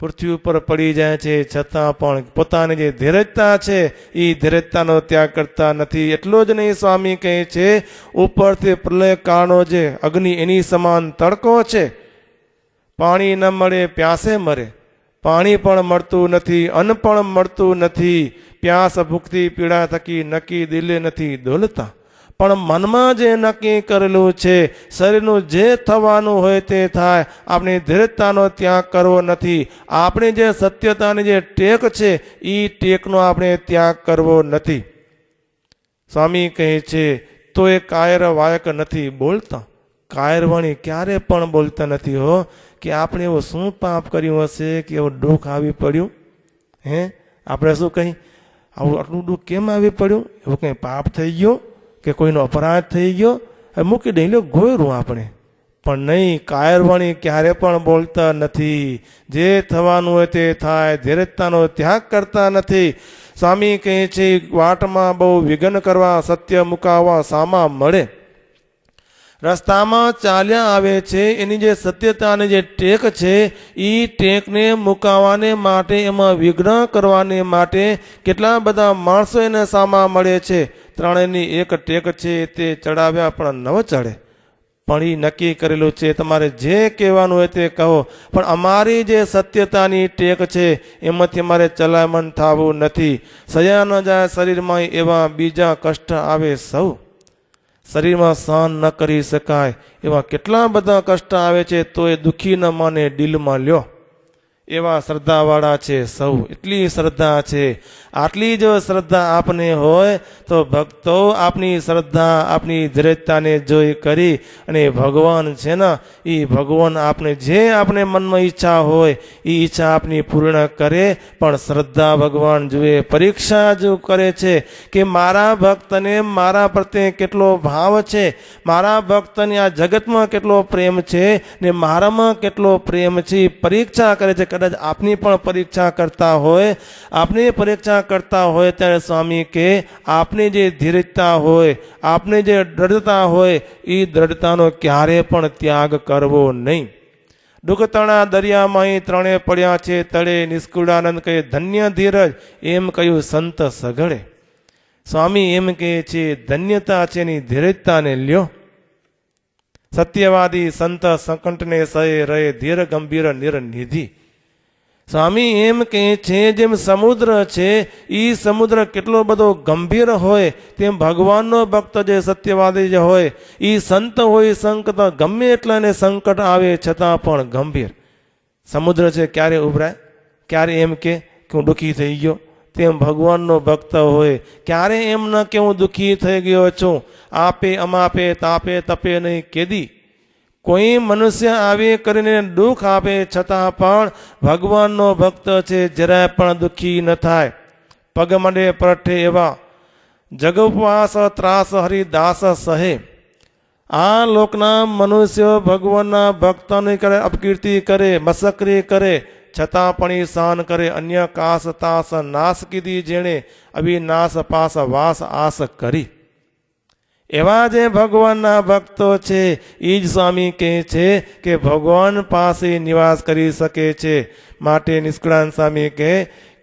પૃથ્વી ઉપર પડી જાય છે, છતાં પણ પોતાની જે ધીરજતા છે એ ધીરજતાનો ત્યાગ કરતા નથી. એટલો જ નહીં, સ્વામી કહે છે ઉપરથી પ્રલય કાળનો જે અગ્નિ એની સમાન તડકો છે. પાણી ન મળે પ્યાસે મરે, પાણી પણ મળતું નથી, અન્ન પણ મળતું નથી. પ્યાસ ભૂખથી પીડા થકી નક્કી દિલે નથી ડોલતા. પણ મનમાં જે નક્કી કરેલું છે, શરીરનું જે થવાનું હોય તે થાય, આપણે ધીરજતાનો ત્યાગ કરવો નથી. આપણે જે સત્યતાની જે ટેક છે એ ટેકનો આપણે ત્યાગ કરવો નથી. સ્વામી કહે છે તો એ કાયર વાયક નથી બોલતા. કાયરવાણી ક્યારે પણ બોલતા નથી હો, કે આપણે એવું શું પાપ કર્યું હશે કે એવું દુઃખ આવી પડ્યું. આપણે શું કહી, આવું આટલું દુઃખ કેમ આવી પડ્યું, એવું કંઈ પાપ થઈ ગયો કે કોઈનો અપરાધ થઈ ગયો, મૂકી દઈ લો ગોયરું આપણે. પણ નહીં, કાયરવાણી ક્યારે પણ બોલતા નથી. જે થવાનું હોય તે થાય, ધીરજતાનો ત્યાગ કરતા નથી. સ્વામી કહે છે વાટમાં બહુ વિઘ્ન કરવા, સત્ય મુકાવવા સામા મળે. રસ્તામાં ચાલ્યા આવે છે, એની જે સત્યતાની જે ટેક છે એ ટેકને મુકાવાને માટે, એમાં વિઘ્ન કરવાને માટે કેટલા બધા માણસો એને સામા મળે છે. ત્રણેયની એક ટેક છે, તે ચડાવ્યા પણ નવ ચડે. પણ એ નક્કી કરેલું છે તમારે જે કહેવાનું હોય તે કહો, પણ અમારી જે સત્યતાની ટેક છે એમાંથી અમારે ચલામણ થવું નથી. સયા ન જાય શરીરમાં એવા બીજા કષ્ટ આવે સૌ. શરીરમાં સહન ન કરી શકાય એવા કેટલા બધા કષ્ટ આવે છે, તો એ દુઃખી ન માને દિલમાં લ્યો. એવા શ્રદ્ધાવાળા છે સૌ. એટલી શ્રદ્ધા છે. આટલી જો શ્રદ્ધા આપને હોય તો ભક્તો આપની શ્રદ્ધા, આપની ધીરજતાને જોઈ કરી અને ભગવાન છે ને એ ભગવાન આપણે જે આપણે મનમાં ઈચ્છા હોય એ ઈચ્છા આપની પૂર્ણ કરે. પણ શ્રદ્ધા ભગવાન જુએ, પરીક્ષા જો કરે છે કે મારા ભક્તને મારા પ્રત્યે કેટલો ભાવ છે, મારા ભક્તને આ જગતમાં કેટલો પ્રેમ છે ને મારામાં કેટલો પ્રેમ છે, પરીક્ષા કરે છે. કદાચ આપની પણ પરીક્ષા કરતા હોય, આપની પરીક્ષા કરતા હોય ત્યારે સ્વામી કે આપની જે ધીરજતા હોય, આપની જે દ્રઢતા હોય એ દ્રઢતાનો ક્યારે પણ ત્યાગ કરવો નહીં. દુઃખતણા દરિયામાં ત્રણે પડ્યા છે તળે, નિષ્કુળાનંદ કહે ધન્ય ધીરજ, એમ કહ્યું સંત સઘળે. સ્વામી એમ કહે છે ધન્યતા છે એની ધીરજતાને લ્યો. સત્યવાદી સંત સંકટને સહે રહે, ધીર ગંભીર નિરનિધિ. સ્વામી એમ કહે છે જેમ સમુદ્ર છે એ સમુદ્ર કેટલો બધો ગંભીર હોય, તેમ ભગવાનનો ભક્ત જે સત્યવાદી જે હોય એ સંત હોય, સંકટ ગમે એટલાને સંકટ આવે છતાં પણ ગંભીર. સમુદ્ર છે ક્યારે ઉભરાય, ક્યારે એમ કે હું દુઃખી થઈ ગયો. તેમ ભગવાનનો ભક્ત હોય ક્યારે એમ ન કે હું દુઃખી થઈ ગયો છું. આપે અમાપે તાપે તપે નહીં કેદી. કોઈ મનુષ્ય આવી કરીને દુઃખ આપે છતાં પણ ભગવાનનો ભક્ત છે જરાય પણ દુઃખી ન થાય. પગ મંડે પરઠે એવા જગપવાસ ત્રાસ હરિદાસ સહે. આ લોકના મનુષ્યો ભગવાનના ભક્તોની કરે, અપકીર્તિ કરે, મસકરી કરે, છતાં પણ એ સહન કરે. અન્ય કાસ તાસ નાશ કીધી જેણે, અવિનાશ પાસ વાસ આસ કરી. એવા જે ભગવાનના ભક્તો છે એ જ સ્વામી કહે છે કે ભગવાન પાસે નિવાસ કરી શકે છે. માટે નિષ્કળાનંદ સ્વામી કહે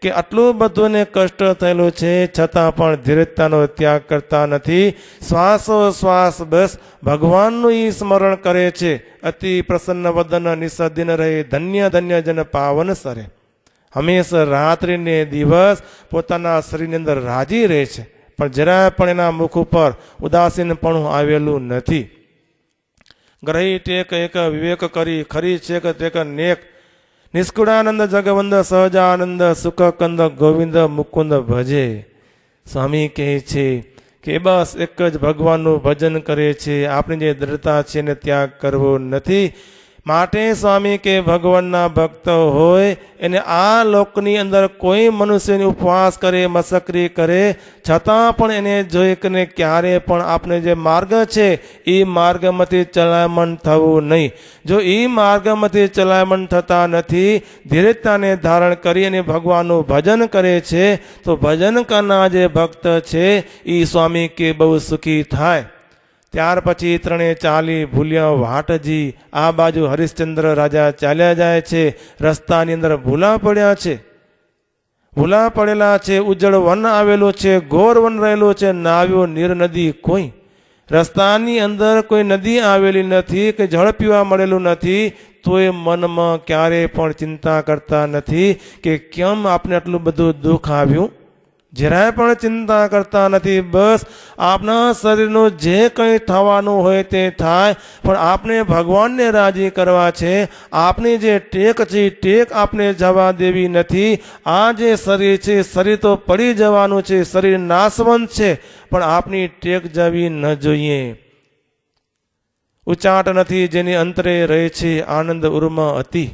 કે આટલું બધુંને કષ્ટ થયેલું છે છતાં પણ ધીરજતાનો ત્યાગ કરતા નથી. શ્વાસોશ્વાસ બસ ભગવાનનું ઈ સ્મરણ કરે છે. અતિ પ્રસન્ન વદન નિસદિન રહે, ધન્ય ધન્ય જન પાવન સરે. હંમેશા રાત્રિ ને દિવસ પોતાના શરીરની અંદર રાજી રહે છે. પણ જરાય પણ એના મુખ ઉપર ઉદાસીનપણું આવેલું નથી. ગ્રહી ટેક એક વિવેક કરી ખરી છેક તેક નેક નિષ્કુળાનંદ જગવંદ સહજાનંદ સુખ કંદ ગોવિંદ મુકુંદ ભજે. સ્વામી કહે છે કે બસ એક જ ભગવાનનું ભજન કરે છે, આપણી જે દ્રઢતા છે એને ત્યાગ કરવો નથી. માટે સ્વામી કે ભગવાનના ભક્ત હોય એને આ લોકની અંદર કોઈ મનુષ્યની ઉપવાસ કરે મસકરી કરે છતાં પણ એને જોઈ કે ક્યારે પણ આપણે જે માર્ગ છે એ માર્ગમાંથી ચલાયમણ થવું નહીં. જો એ માર્ગમાંથી ચલાયમણ થતા નથી, ધીરજતાને ધારણ કરી અને ભગવાનનું ભજન કરે છે તો ભજન કરનાર જે ભક્ત છે એ સ્વામી કે બહુ સુખી થાય. ત્યાર પછી ત્રણે ચાલી ભૂલ્યા વાટજી. આ બાજુ હરિશ્ચંદ્ર રાજા ચાલ્યા જાય છે. રસ્તાની અંદર ભૂલા પડ્યા છે, ભૂલા પડેલા છે. ઉજ્જળ વન આવેલું છે, ઘોર વન રહેલું છે, નાવ્યો નીર નદી કોઈ. રસ્તાની અંદર કોઈ નદી આવેલી નથી કે જળ પીવા મળેલું નથી, તો એ મનમાં ક્યારેય પણ ચિંતા કરતા નથી કે કેમ આપણે આટલું બધું દુઃખ આવ્યું. જરાય પણ ચિંતા કરતા નથી. બસ આપણા શરીરનું જે કંઈ થવાનું હોય તે થાય, પણ આપણે ભગવાનને રાજી કરવા છે. આપણી જે ટેક છે ટેક આપણે જવા દેવી નથી. આ જે શરીર છે શરીર તો પડી જવાનું છે, શરીર નાશવંત છે, પણ આપણી ટેક જવી ન જોઈએ. ઉચાટ નથી જેની અંતરે રહે છે આનંદ ઉર્મ અતિ.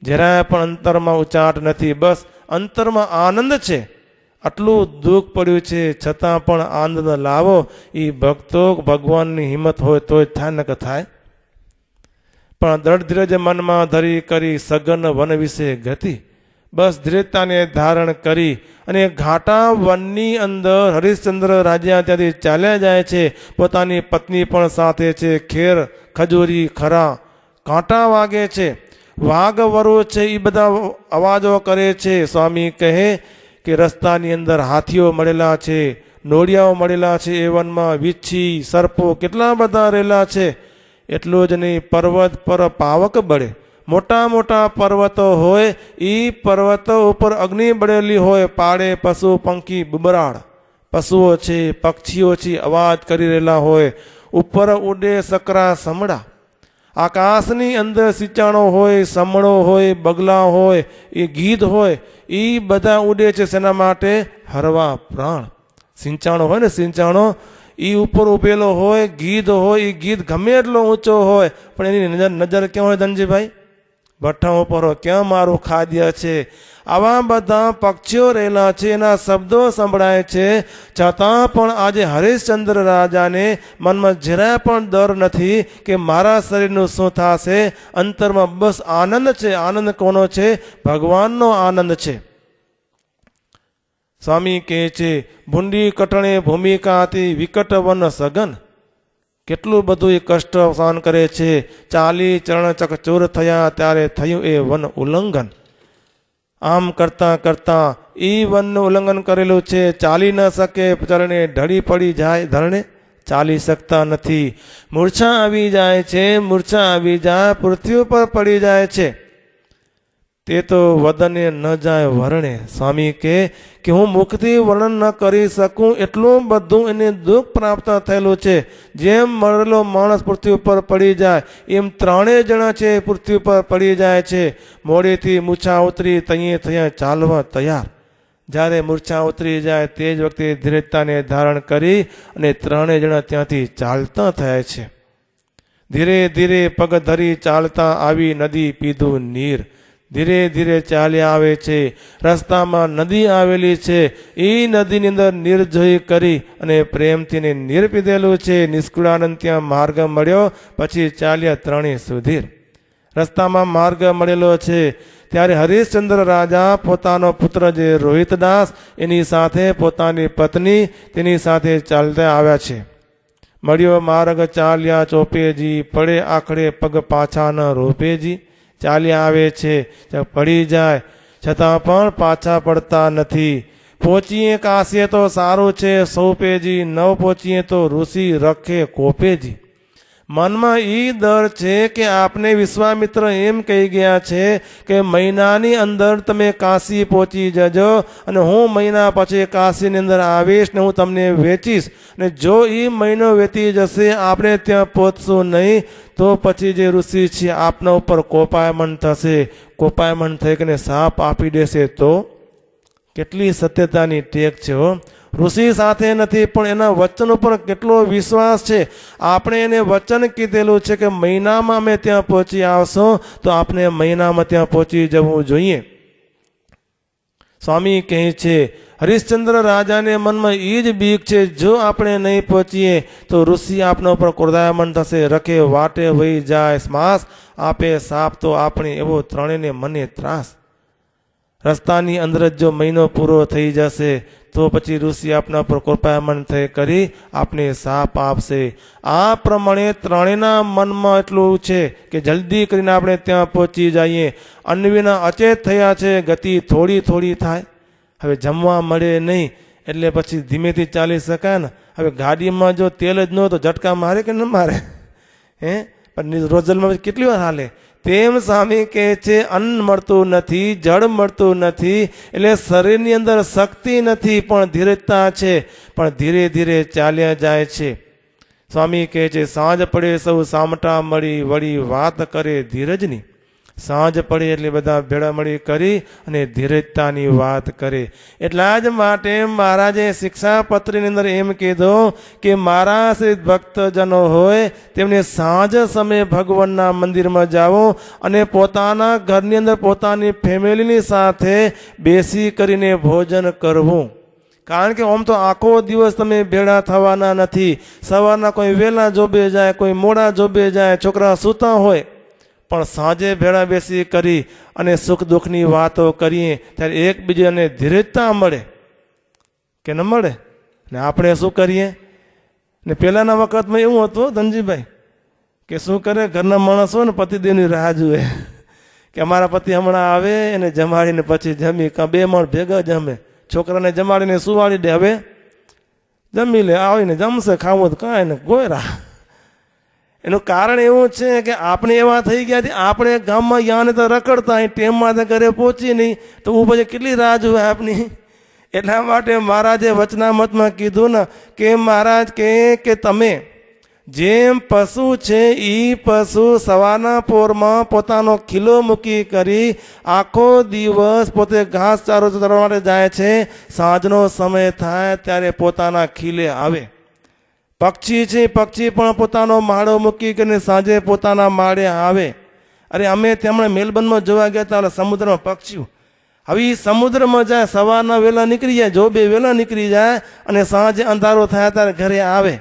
જરાય પણ અંતરમાં ઉચાટ નથી, બસ અંતરમાં આનંદ છે. આટલું દુઃખ પડ્યું છે છતાં પણ આનંદ લાવો. એ ભક્તો ભગવાનની હિંમત હોય તો જ થાય, ન કે થાય. પણ દ્રઢ ધીરજ મનમાં ધરી કરી સઘન વન વિશે ગતિ. બસ ધીરજતાને ધારણ કરી અને ઘાટા વનની અંદર હરિશ્ચંદ્ર રાજા ત્યાંથી ચાલ્યા જાય છે. પોતાની પત્ની પણ સાથે છે. ખેર ખજૂરી ખરા કાંટા વાગે છે, વાઘ વરો છે, એ બધા અવાજો કરે છે. સ્વામી કહે કે રસ્તાની અંદર હાથીઓ મળેલા છે, નોળિયાઓ મળેલા છે, એ વનમાં વીછી સર્પો કેટલા બધા રહેલા છે. એટલું જ નહીં, પર્વત પર પાવક બળે. મોટા મોટા પર્વતો હોય, એ પર્વતો ઉપર અગ્નિ બળેલી હોય. પાડે પશુ પંખી બુબરાળ પશુઓ છે, પક્ષીઓ છે, અવાજ કરી રહેલા હોય. ઉપર ઉડે સકરા સમડા. આકાશની અંદર સિંચાણો હોય, સમણો હોય, બગલા હોય, એ ગીધ હોય, એ બધા ઉડે છે. શેના માટે? હરવા પ્રાણ. સિંચાણો હોય ને, સિંચાણો એ ઉપર ઉભેલો હોય, ગીધ હોય, એ ગીધ ગમે એટલો ઊંચો હોય પણ એની નજર ક્યાં હોય ધનજીભાઈ? ભઠ્ઠા ઉપર હોય, ક્યાં મારું ખાદ્ય છે. આવા બધા પક્ષીઓ રહેલા છે, એના શબ્દો સંભળાય છે. છતાં પણ આજે હરિશ્ચંદ્ર રાજાને મનમાં જરાય પણ ડર નથી કે મારા શરીરનું શું થશે. અંતરમાં બસ આનંદ છે. આનંદ કોનો છે? ભગવાનનો આનંદ છે. સ્વામી કહે છે ભૂંડી કટણે ભૂમિકા હતી વિકટ વન સઘન. કેટલું બધું એ કષ્ટ સહન કરે છે. ચાલી ચરણ ચકચોર થયા ત્યારે થયું એ વન ઉલ્લંઘન. આમ કરતા કરતા એ વનનું ઉલ્લંઘન કરેલું છે. ચાલી ન શકે, ચરણે ઢળી પડી જાય, ધરણે ચાલી શકતા નથી. મૂર્છા આવી જાય છે, મૂર્છા આવી જાય, પૃથ્વી ઉપર પડી જાય છે. તે તો વદને ન જાય વર્ણે. સ્વામી કે હું મુખથી વર્ણન ન કરી શકું એટલું બધું એને દુઃખ પ્રાપ્ત થયેલું છે. જેમ મરેલો માણસ પૃથ્વી ઉપર પડી જાય એમ ત્રણેય જણા છે પૃથ્વી ઉપર પડી જાય છે. મોડેથી મૂછા ઉતરી તઈએ થયા ચાલવા તૈયાર. જ્યારે મૂર્છા ઉતરી જાય તે જ વખતે ધીરજતાને ધારણ કરી અને ત્રણેય જણા ત્યાંથી ચાલતા થયા છે. ધીરે ધીરે પગ ધરી ચાલતા આવી નદી પીધું નીર. ધીરે ધીરે ચાલ્યા આવે છે. રસ્તામાં નદી આવેલી છે. એ નદીની અંદર નીર જોઈ કરી અને પ્રેમથી નીર પીધેલું છે. નિષ્કુળાનંદ ત્યાં માર્ગ મળ્યો. પછી ચાલ્યા ત્રણેય સુધીર. રસ્તામાં માર્ગ મળેલો છે ત્યારે હરિશ્ચંદ્ર રાજા પોતાનો પુત્ર જે રોહિતદાસ એની સાથે પોતાની પત્ની તેની સાથે ચાલતા આવ્યા છે. મળ્યો માર્ગ ચાલ્યા ચોપેજી, પડે આખડે પગ પાછા ન રોપેજી. ચાલ્યા આવે છે, પડી જાય છતાં પણ પાછા પડતા નથી. પહોંચીએ કાશીએ તો સારું છે સોપેજી, ન પહોંચીએ તો ઋષિ રખે કોપેજી. મનમાં એ ડર છે કે આપને વિશ્વામિત્ર એમ કહી ગયા છે કે મહિનાની અંદર તમે કાશી પહોંચી જજો અને હું મહિના પછી કાશીની અંદર આવીશ ને હું તમને વેચીશ ને જો એ મહિનો વેચી જશે આપણે ત્યાં પહોંચશું નહીં તો પછી જે ઋષિ છે આપના ઉપર કોપાયમન થશે, કોપાયમન થઈ કરીને શાપ આપી દેશે. તો કેટલી સત્યતાની ટેક છે હો. ઋષિ સાથે નથી પણ એના વચન ઉપર કેટલો વિશ્વાસ છે. આપણે એને વચન કીધેલું છે કે મહિનામાં અમે ત્યાં પહોંચી આવશો તો આપણે મહિનામાં ત્યાં પહોંચી જવું જોઈએ. સ્વામી કહે છે હરિશ્ચંદ્ર રાજાને મનમાં એ જ બીક છે, જો આપણે નહીં પહોંચીએ તો ઋષિ આપણા ઉપર ક્રોધાયમન થશે, રખે વાટે વહી જાય શ્વાસ, આપે સાપ તો આપણે એવો ત્રણેયને મને ત્રાસ. રસ્તાની અંદર જ જો મહિનો પૂરો થઈ જશે તો પછી ઋષિ આપના પર કૃપાયમન થઈ કરી આપને સાપ આપશે. આ પ્રમાણે ત્રણેયના મનમાં એટલું છે કે જલ્દી કરીને આપણે ત્યાં પહોંચી જઈએ. અન્વીના અચેત થયા છે, ગતિ થોડી થોડી થાય. હવે જમવા મળે નહીં એટલે પછી ધીમેથી ચાલી શકાય ને. હવે ગાડીમાં જો તેલ જ ન હોય તો ઝટકા મારે કે ન મારે? પણ રોજલમાં કેટલી વાર હાલે. તેમ સ્વામી કહે છે અન્ન મળતું નથી, જળ મળતું નથી, એટલે શરીરની અંદર શક્તિ નથી પણ ધીરજતા છે, પણ ધીરે ધીરે ચાલ્યા જાય છે. સ્વામી કહે છે સાંજ પડે સૌ સામટા મળી વળી વાત કરે ધીરજની. સાંજ પડે એટલે બધા ભેળા મળી કરી અને ધીરજતાની વાત કરે. એટલા જ માટે મહારાજે શિક્ષાપત્રીની અંદર એમ કીધું કે મારા શ્રી ભક્તજનો હોય તેમને સાંજ સમયે ભગવાનના મંદિરમાં જાઓ અને પોતાના ઘરની અંદર પોતાની ફેમિલીની સાથે બેસી કરીને ભોજન કરવું. કારણ કે આમ તો આખો દિવસ તમે ભેળા થવાના નથી. સવારના કોઈ વહેલા જોબે જાય, કોઈ મોડા જોબે જાય, છોકરા સૂતા હોય, પણ સાંજે ભેળા બેસી કરી અને સુખ દુઃખની વાતો કરીએ ત્યારે એકબીજાને ધીરજતા મળે કે ન મળે. ને આપણે શું કરીએ ને પહેલાંના વખતમાં એવું હતું ધનજીભાઈ કે શું કરે, ઘરના માણસો ને પતિદેવની રાહ જુએ કે અમારા પતિ હમણાં આવે એને જમાડીને પછી જમી, કાં બે માણ ભેગા જમે, છોકરાને જમાડીને સુવાડી દે, હવે જમી લે, આવીને જમશે, ખાવું તો કાંઈ ને ગોયરા. એનું કારણ એવું છે કે આપણે એવા થઈ ગયા છે, આપણે ગામમાં યાને તો રખડતા અહીં ટેમમાં તો ઘરે પહોંચી નહીં તો હું પછી કેટલી રાહ જોવે આપની. એટલા માટે મહારાજે વચનામતમાં કીધું ને કે મહારાજ કહે કે તમે જેમ પશુ છે એ પશુ સવારના પોરમાં પોતાનો ખીલો મૂકી કરી આખો દિવસ પોતે ઘાસ ચારો ચરવા માટે જાય છે, સાંજનો સમય થાય ત્યારે પોતાના ખીલે આવે. પક્ષી છે, પક્ષી પણ પોતાનો માળો મૂકી કરીને સાંજે પોતાના માળે આવે. અરે અમે તેમણે મેલબર્નમાં જોવા ગયા હતા સમુદ્રમાં પક્ષીઓ. હવે એ સમુદ્રમાં જાય, સવારના વહેલા નીકળી જાય, જો બે વહેલા નીકળી જાય અને સાંજે અંધારો થાય ત્યારે ઘરે આવે.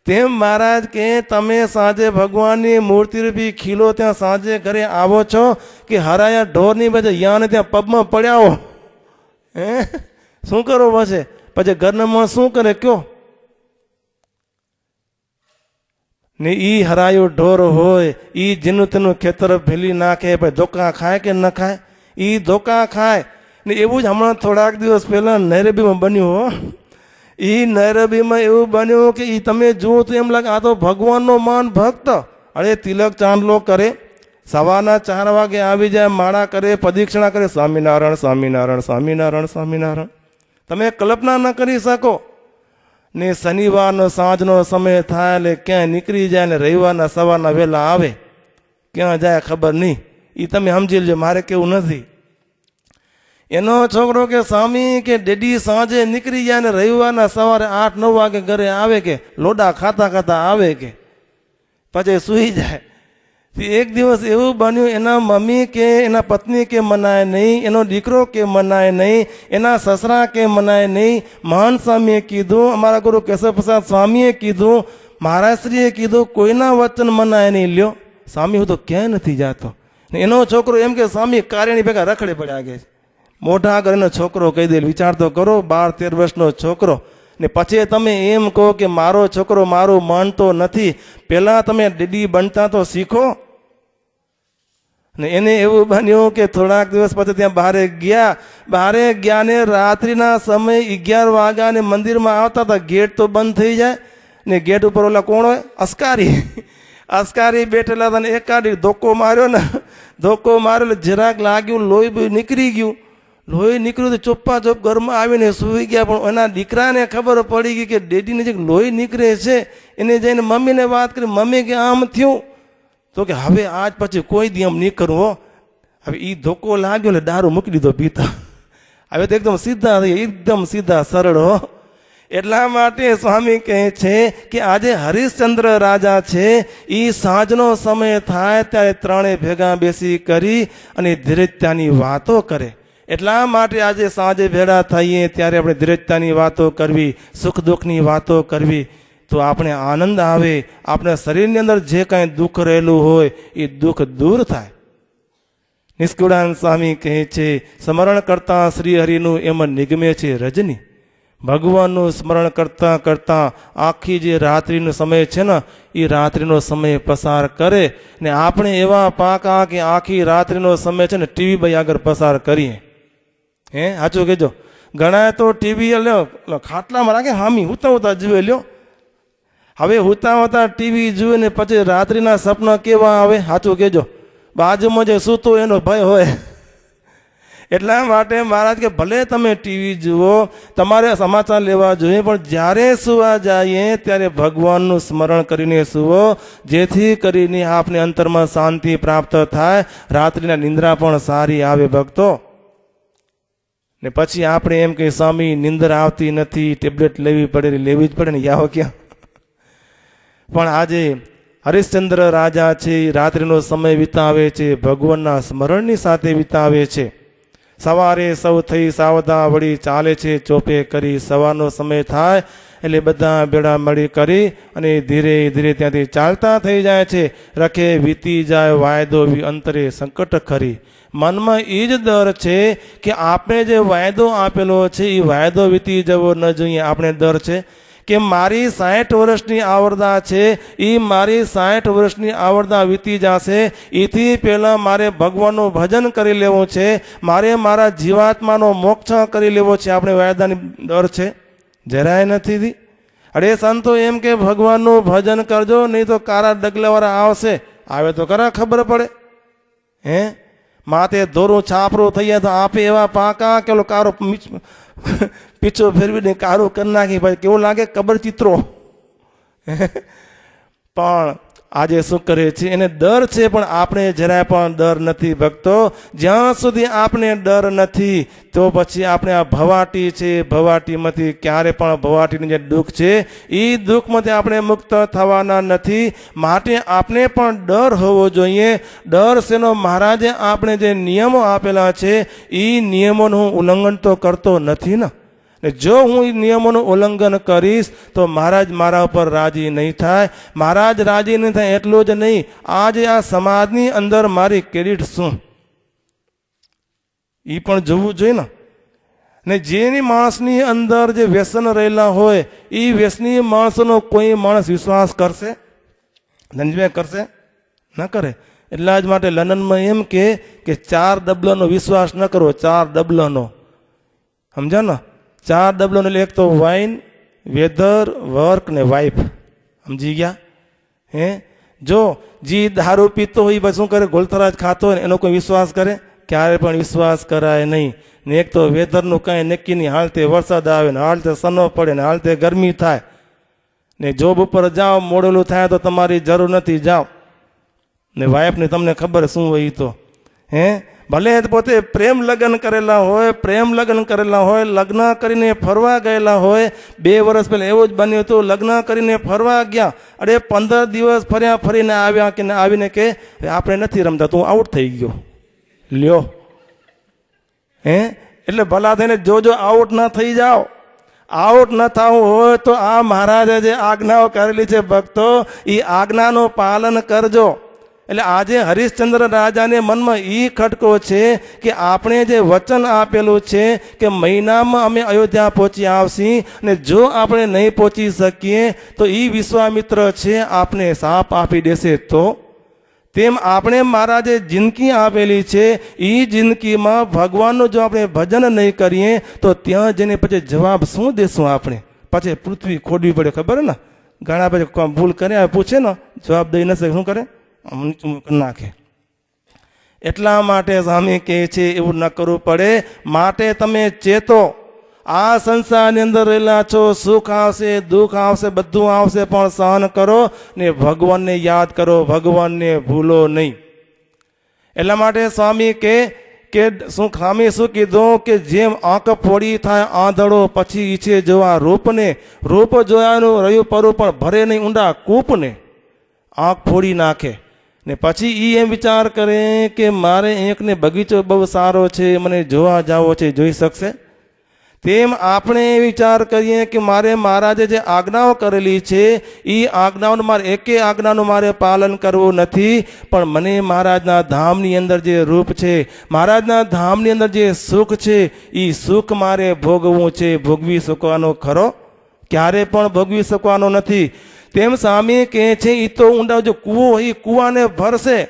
તેમ મહારાજ કે તમે સાંજે ભગવાનની મૂર્તિરૂપી ખીલો ત્યાં સાંજે ઘરે આવો છો કે હરાયા ઢોરની બજે યાને ત્યાં પબમાં પડ્યા હો. શું કરો પછી ઘરના શું કરે કયો? ને ઈ હરાયો ઢોર હોય ઈ જેનું તેનું ખેતર ભેલી નાખે, ભાઈ ધોકા ખાય કે ન ખાય? ઈ ધોકા ખાય. ને એવું જ હમણાં થોડાક દિવસ પહેલા નૈરોબીમાં બન્યું હો. ઈ નૈરોબીમાં એવું બન્યું કે ઈ તમે જુઓ તો એમ લાગે આ તો ભગવાનનો માન ભક્ત. અરે તિલક ચાંદલો કરે, સવારના 4 વાગે આવી જાય, માળા કરે, પ્રદક્ષિણા કરે, સ્વામિનારાયણ સ્વામિનારાયણ સ્વામિનારાયણ સ્વામિનારાયણ. તમે કલ્પના ન કરી શકો. ને શનિવારનો સાંજનો સમય થાય એટલે ક્યાંય નીકળી જાય ને રવિવારના સવારના વહેલા આવે, ક્યાં જાય ખબર નહીં. એ તમે સમજી લેજો, મારે કેવું નથી. એનો છોકરો કે સ્વામી કે ડેડી સાંજે નીકળી જાય ને રવિવારના સવારે 8-9 વાગે ઘરે આવે, કે લોડા ખાતા ખાતા આવે, કે પછી સૂઈ જાય. એક દિવસ એવું બન્યું, એના મમ્મી કે એના પત્ની કે મનાય નહીં, એનો દીકરો કે મનાય નહીં, એના સસરા કે મનાય નહીં. મહાન સ્વામીએ કીધું, અમારા ગુરુ કેશવ પ્રસાદ સ્વામીએ કીધું, મહારાજશ્રીએ કીધું, કોઈના વચન મનાય નહીં. લ્યો સ્વામી હું તો ક્યાંય નથી જાતો. એનો છોકરો એમ કે સ્વામી કાર્યની ભેગા રખડે પડ્યા કે મોઢા આગળ એનો છોકરો કહી દે. વિચાર તો કરો, 12-13 વર્ષનો છોકરો. ને પછી તમે એમ કહો કે મારો છોકરો મારું માનતો નથી. પહેલાં તમે ડેડી બનતા તો શીખો. ને એને એવું બન્યું કે થોડાક દિવસ પછી ત્યાં બહારે ગયા ને રાત્રિના સમય 11 વાગ્યા ને મંદિરમાં આવતા હતા, ગેટ તો બંધ થઈ જાય ને ગેટ ઉપર ઓલા કોણ હોય, અસ્કારી. અસ્કારી બેઠેલા હતા ને એકાદી ધોકો માર્યો ને, ધોકો માર્યો એટલે જરાક લાગ્યું, લોહી બોહી નીકળી ગયું. લોહી નીકળ્યું તો ચોપ્પા ચોપ ઘરમાં આવીને સૂઈ ગયા. પણ એના દીકરાને ખબર પડી ગઈ કે ડેડીને જે લોહી નીકળે છે, એને જઈને મમ્મીને વાત કરી. મમ્મી કે આમ થયું તો કે હવે આજ પછી કોઈ દી આમ નહીં કરું હો. હવે એ ધોકો લાગ્યો એટલે દારૂ મૂકી દીધો પીતા. હવે તો એકદમ સીધા થઈ, એકદમ સીધા સરળ હો. એટલા માટે સ્વામી કહે છે કે આજે હરિશ્ચંદ્ર રાજા છે, એ સાંજનો સમય થાય ત્યારે ત્રણે ભેગા બેસી કરી અને ધીરજતાની વાતો કરે. એટલા માટે આજે સાંજે ભેગા થઈએ ત્યારે આપણે ધીરજતાની વાતો કરવી, સુખ દુઃખની વાતો કરવી, તો આપણે આનંદ આવે. આપણે શરીરની અંદર જે કાંઈ દુઃખ રહેલું હોય એ દુઃખ દૂર થાય. નિષ્કુળાનંદ સ્વામી કહે છે, સ્મરણ કરતા શ્રી હરિનું એમ નિગમે છે રજની. ભગવાનનું સ્મરણ કરતાં કરતાં આખી જે રાત્રિનો સમય છે ને, એ રાત્રિનો સમય પસાર કરે ને આપણે એવા પાકા કે આખી રાત્રિનો સમય છે ને ટીવી ભાઈ આગળ પસાર કરીએ. સાચું કહેજો. ઘણા તો ટીવી લ્યો ખાટલામાં રાખે, હામી હુતા હુતા જુએ લ્યો. હવે હુતા હુતા ટીવી જુએ ને પછી રાત્રિના સપના કેવા આવે, સાચું કહેજો. બાજુમાં જે સૂતો એનો ભય હોય. એટલા માટે મહારાજ કે ભલે તમે ટીવી જુઓ, તમારે સમાચાર લેવા જોઈએ, પણ જ્યારે સુવા જઈએ ત્યારે ભગવાનનું સ્મરણ કરીને સુવો, જેથી કરીને આપને અંતરમાં શાંતિ પ્રાપ્ત થાય, રાત્રિના નિંદ્રા પણ સારી આવે ભક્તો. ને પછી આપણે એમ કે સ્વામી નિંદર આવતી નથી, ટેબ્લેટ લેવી પડે, લેવી જ પડે ને, યાવો ક્યાં. પણ આજે હરિશ્ચંદ્ર રાજા છે, રાત્રિનો સમય વિતાવે છે, ભગવાનના સ્મરણની સાથે વિતાવે છે. સવારે સૌ થઈ સાવધા વળી ચાલે છે ચોપે કરી. સવારનો સમય થાય એટલે બધા ભેળા મળી કરી અને ધીરે ધીરે ત્યાંથી ચાલતા થઈ જાય છે. રખે વીતી જાય વાયદો અંતરે સંકટ ખરી. મનમાં એ જ ડર છે કે આપણે જે વાયદો આપેલો છે એ વાયદો વીતી જવો ન જોઈએ. આપણે ડર છે કે મારી 60 વર્ષની આવરદા છે, એ મારી 60 વર્ષની આવરદા વીતી જશે, એથી પહેલાં મારે ભગવાનનું ભજન કરી લેવું છે, મારે મારા જીવાત્માનો મોક્ષ કરી લેવો છે. આપણે વાયદાની ડર છે, જરાય નથી. અરે સંતો એમ કે ભગવાનનું ભજન કરજો, નહીં તો કારા ડગલાવાળા આવશે. આવે તો ખરા ખબર પડે. માથે ધોરું છાપરું થઈ જાય તો આપે એવા પાકા કે કારો પીછો ફેરવીને કારું કરી નાખી. ભાઈ કેવું લાગે, કબર ચિત્રો. પણ આજે શું કરે છે, એને ડર છે, પણ આપણે જરાય પણ ડર નથી ભક્તો. જ્યાં સુધી આપણે ડર નથી તો પછી આપણે આ ભવાટી છે, ભવાટીમાંથી ક્યારે પણ ભવાટીનું જે દુઃખ છે એ દુઃખમાંથી આપણે મુક્ત થવાના નથી. માટે આપણે પણ ડર હોવો જોઈએ. ડર શેનો? મહારાજે આપણે જે નિયમો આપેલા છે એ નિયમોનું હું ઉલ્લંઘન તો કરતો નથી ને. ને જો હું એ નિયમોનું ઉલ્લંઘન કરીશ તો મહારાજ મારા ઉપર રાજી નહીં થાય. મહારાજ રાજી નહીં થાય એટલું જ નહીં, આજે આ સમાજની અંદર મારી ક્રેડિટ શું એ પણ જોવું જોઈએ ને. જેની માણસની અંદર જે વ્યસન રહેલા હોય એ વ્યસની માણસોનો કોઈ માણસ વિશ્વાસ કરશે? ધનજીભાઈ કરશે? ન કરે. એટલા જ માટે લંડનમાં એમ કે 4 ડબલાનો વિશ્વાસ ન કરવો. 4 ડબલાનો, સમજ્યા ને? 4 ડબલાનો એટલે એક તો વાઇન, વેધર, વર્ક ને વાઇફ. સમજી ગયા? જો જે દારૂ પીતો હોય બસ શું કરે, ગોલતરાજ ખાતો હોય એનો કોઈ વિશ્વાસ કરે? ક્યારે પણ વિશ્વાસ કરાય નહીં. ને એક તો વેધરનું કાંઈ નક્કી નહીં, હાલતે વરસાદ આવે ને હાલતે સનો પડે ને હાલતે ગરમી થાય. ને જોબ ઉપર જાઓ મોડેલું થાય તો તમારી જરૂર નથી, જાઓ. ને વાઇફને તમને ખબર શું હોય તો ભલે પોતે પ્રેમ લગ્ન કરેલા હોય, લગ્ન કરીને ફરવા ગયેલા હોય. 2 વર્ષ પહેલાં એવું જ બન્યું હતું, લગ્ન કરીને ફરવા ગયા. અરે 15 દિવસ ફર્યા, ફરીને આવ્યા કે આવીને કે આપણે નથી રમતા, તું આઉટ થઈ ગયો. લ્યો એટલે ભલા થઈને જોજો આઉટ ના થઈ જાઓ. આઉટ ન થવું હોય તો આ મહારાજે જે આજ્ઞાઓ કરેલી છે ભક્તો, એ આજ્ઞાનું પાલન કરજો. એટલે આજે હરિશ્ચંદ્ર રાજાને મનમાં એ ખટકો છે કે આપણે જે વચન આપેલું છે કે મહિનામાં અમે અયોધ્યા પહોંચી આવશી, અને જો આપણે નહીં પહોંચી શકીએ તો એ વિશ્વામિત્ર છે આપને શાપ આપી દેશે. તો તેમ આપણે મહારાજે જિંદગી આપેલી છે, એ જિંદગીમાં ભગવાનનું જો આપણે ભજન નહીં કરીએ તો ત્યાં જઈને પછી જવાબ શું દેશું આપણે? પછી પૃથ્વી ખોદવી પડે, ખબર ને? ઘણા બધા ભૂલ કરે પૂછે ને જવાબ દઈ ન શકે, શું કરે? આમ નીચું કરી નાખે. એટલા માટે સ્વામી કહે છે એવું ન કરવું પડે. માટે તમે ચેતો. આ સંસારની અંદર રહેલા છો, સુખ આવશે, દુઃખ આવશે, બધું આવશે, પણ સહન કરો ને ભગવાનને યાદ કરો, ભગવાનને ભૂલો નહીં. એટલા માટે સ્વામી કે સ્વામી શું કીધું કે જેમ આંખ ફોડી થાય આંધળો, પછી ઈચ્છે જોવા રૂપને, રૂપ જોયાનું રહ્યું પરું પણ ભરે નહીં ઊંડા કૂપને. આંખ ફોડી નાખે ને પછી એ એમ વિચાર કરે કે મારે એકને બગીચો બહુ સારો છે, મને જોવા જાવો છે, જોઈ શકશે? તેમ આપણે વિચાર કરીએ કે મારે મહારાજે જે આજ્ઞાઓ કરેલી છે એ આજ્ઞાઓનું મારે એકે આજ્ઞાનું મારે પાલન કરવું નથી, પણ મને મહારાજના ધામની અંદર જે રૂપ છે, મહારાજના ધામની અંદર જે સુખ છે, એ સુખ મારે ભોગવવું છે. ભોગવી શકવાનો ખરો? ક્યારે પણ ભોગવી શકવાનો નથી. તેમ સ્વામી કહે છે એ તો ઊંડા જો કૂવો એ કૂવાને ભરશે.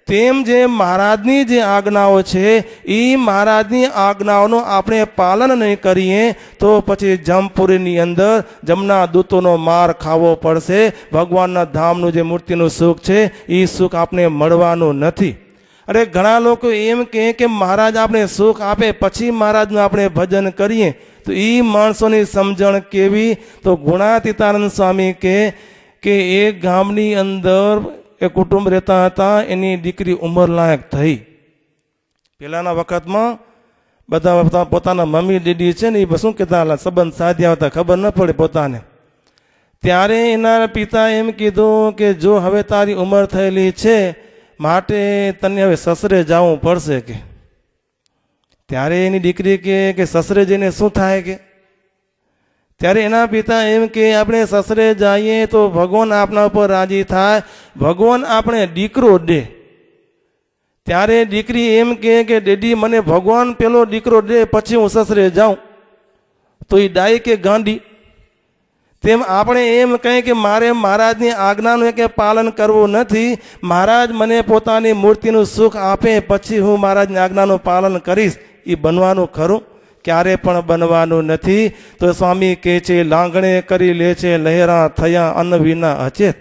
તેમ જે મહારાજની જે આજ્ઞાઓ છે એ મહારાજની આજ્ઞાઓનું આપણે પાલન નહીં કરીએ તો પછી જમપુરીની અંદર જમના દૂતોનો માર ખાવો પડશે. ભગવાનના ધામનું જે મૂર્તિનું સુખ છે એ સુખ આપણે મળવાનું નથી. અરે ઘણા લોકો એમ કહે કે મહારાજ આપણે સુખ આપે પછી મહારાજનું આપણે ભજન કરીએ, તો એ માણસોની સમજણ કેવી? તો ગુણાતીતાનંદ સ્વામી કે એક ગામની અંદર એ કુટુંબ રહેતા હતા, એની દીકરી ઉંમરલાયક થઈ. પહેલાના વખતમાં બધા પોતાના મમ્મી દીદી છે ને એ શું કહેતા, સંબંધ સાધ્યા હતા, ખબર ન પડે પોતાને. ત્યારે એના પિતા એમ કીધું કે જો હવે તારી ઉંમર થયેલી છે માટે તને હવે સસરે જવું પડશે કે. ત્યારે એની દીકરી કે સસરે જઈને શું થાય કે? ત્યારે એના પિતા એમ કે આપણે સસરે જઈએ તો ભગવાન આપણા ઉપર રાજી થાય, ભગવાન આપણે દીકરો દે. ત્યારે દીકરી એમ કે ડેડી મને ભગવાન પેલો દીકરો દે પછી હું સસરે જાઉં. તો એ ડાય કે ગાંડી? તેમ આપણે એમ કહીએ કે મારે મહારાજની આજ્ઞાનું કે પાલન કરવું નથી, મહારાજ મને પોતાની મૂર્તિનું સુખ આપે પછી હું મહારાજની આજ્ઞાનું પાલન કરીશ. એ બનવાનું ખરું? ક્યારે પણ બનવાનું નથી. તો સ્વામી કહે છે લાંગણે કરી લે છે લહેરા થયા અન્ન વિના અચેત.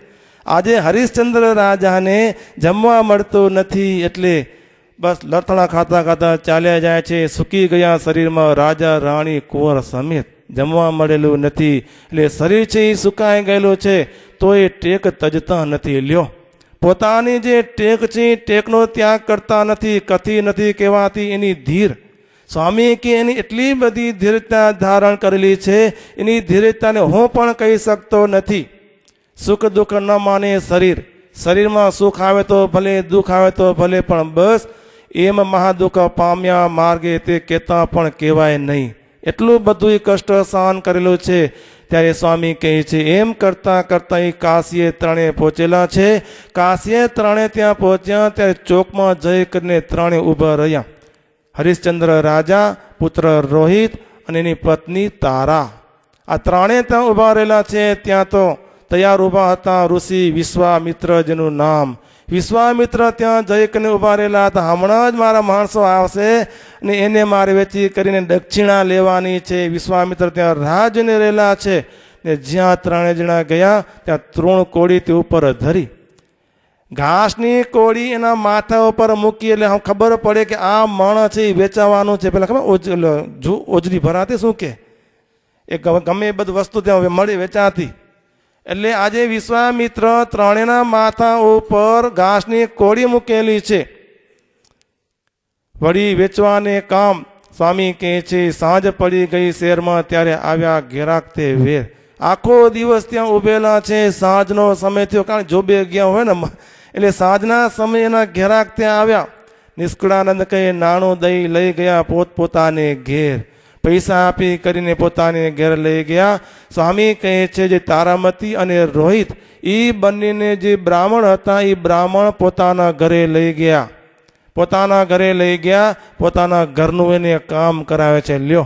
આજે હરિશ્ચંદ્ર રાજાને જમવા મળતું નથી એટલે બસ લથણા ખાતા ખાતા ચાલ્યા જાય છે. સૂકી ગયા શરીરમાં રાજા રાણી કુંવર સમેત. જમવા મળેલું નથી એટલે શરીર છે એ સુકાઈ ગયેલું છે, તો એ ટેક તજતા નથી. લ્યો પોતાની જે ટેક છે ટેકનો ત્યાગ કરતા નથી. કથી નથી કહેવાતી એની ધીર. સ્વામી કે એની એટલી બધી ધીરજતા ધારણ કરેલી છે, એની ધીરજતાને હું પણ કહી શકતો નથી. સુખ દુઃખ ન માને શરીર, શરીરમાં સુખ આવે તો ભલે, દુઃખ આવે તો ભલે, પણ બસ એમ મહાદુઃખ પામ્યા માર્ગે તે કહેતા પણ કહેવાય નહીં. એટલું બધું કષ્ટ સહન કરેલું છે. ત્યારે સ્વામી કહે છે એમ કરતાં કરતાં એ કાશીએ ત્રણે પહોંચેલા છે. કાશીએ ત્રણે ત્યાં પહોંચ્યા ત્યારે ચોકમાં જઈ કરીને ત્રણે ઊભા રહ્યા. હરિશ્ચંદ્ર રાજા, પુત્ર રોહિત અને એની પત્ની તારા. આ ત્રણે ત્યાં ઊભા રહેલા છે. ત્યાં તો તૈયાર ઊભા હતા ઋષિ વિશ્વામિત્ર જેનું નામ. વિશ્વામિત્ર ત્યાં જઈ કરીને ઊભા રહેલા હતા. હમણાં જ મારા માણસો આવશે ને એને મારે વેચી કરીને દક્ષિણા લેવાની છે. વિશ્વામિત્ર ત્યાં રાહ જોઈને રહેલા છે ને જ્યાં ત્રણે જણા ગયા ત્યાં તૃણ કોળી તે ઉપર ધરી, ઘાસની કોળી એના માથા ઉપર મૂકી એટલે ખબર પડે કે આ માણસ છે એ વેચાવાનું છે. પેલા ખબર ઓજરી ભરાતી શું કે એ ગમે એ બધી વસ્તુ ત્યાં મળી વેચાતી. એટલે આજે વિશ્વામિત્ર ત્રણેના માથા ઉપર ઘાસની કોળી મૂકેલી છે. વળી વેચવાને કામ. સ્વામી કહે છે સાંજ પડી ગઈ શહેરમાં ત્યારે આવ્યા ઘેરાક તે વેર. આખો દિવસ ત્યાં ઉભેલા છે. સાંજનો સમય થયો, કારણ જોબે ગયા હોય ને એટલે સાંજના સમય એના ઘેરાક ત્યાં આવ્યા. નિષ્કુળાનંદ કહે નાણું દઈ લઈ ગયા પોતપોતાને ઘેર. પૈસા આપી કરીને પોતાને ઘેર લઈ ગયા. સ્વામી કહે છે જે તારામતી અને રોહિત એ બંનેને જે બ્રાહ્મણ હતા એ બ્રાહ્મણ પોતાના ઘરે લઈ ગયા. પોતાના ઘરે લઈ ગયા, પોતાના ઘરનું એને કામ કરાવે છે. લ્યો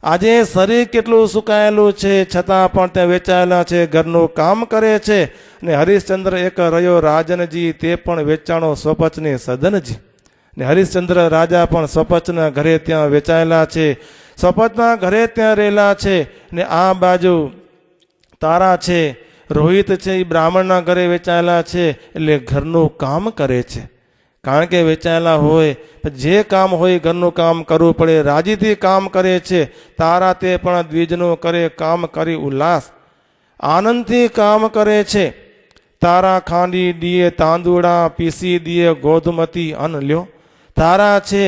આજે શરીર કેટલું સુકાયેલું છે છતાં પણ ત્યાં વેચાયેલા છે, ઘરનું કામ કરે છે. ને હરિશ્ચંદ્ર એક રહ્યો રાજનજી, તે પણ વેચાણો સ્વપચને સદનજી. ને હરિશ્ચંદ્ર રાજા પણ સ્વપચના ઘરે ત્યાં વેચાયેલા છે, સ્વપચના ઘરે ત્યાં રહેલા છે. ને આ બાજુ તારા છે રોહિત છે એ બ્રાહ્મણના ઘરે વેચાયેલા છે એટલે ઘરનું કામ કરે છે. કારણ કે વેચાયેલા હોય જે કામ હોય ઘરનું કામ કરવું પડે, રાજીથી કામ કરે છે. તારા તે પણ દ્વિજનું કરે કામ કરી ઉલ્લાસ, આનંદથી કામ કરે છે. તારા ખાંડી દીએ તાંદુડા, પીસી દીએ ગોધમતી અન્ન લ્યો. તારા છે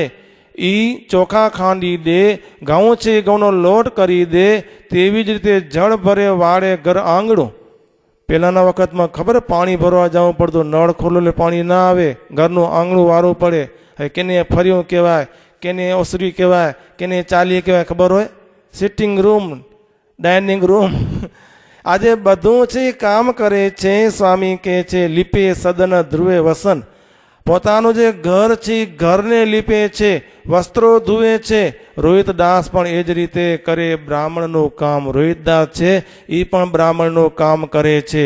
ઈ ચોખા ખાંડી દે, ઘઉં છે ઘઉંનો લોટ કરી દે. તેવી જ રીતે જળ ભરે વાળે ઘર આંગણું. પહેલાંના વખતમાં ખબર પાણી ભરવા જવું પડતું, નળ ખોલો એટલે પાણી ના આવે, ઘરનું આંગણું વાળવું પડે. હવે કેને ફર્યું કહેવાય, કેને ઓસરી કહેવાય, કેને ચાલી કહેવાય ખબર હોય? Sitting room, dining room. આજે બધું છે કામ કરે છે. સ્વામી કહે છે લીપે સદન ધ્રુવે વસન. પોતાનું જે ઘર છે ઘરને લીપે છે, વસ્ત્રો ધુએ છે. રોહિતદાસ પણ એ જ રીતે કરે બ્રાહ્મણનું કામ. રોહિતદાસ છે એ પણ બ્રાહ્મણનું કામ કરે છે.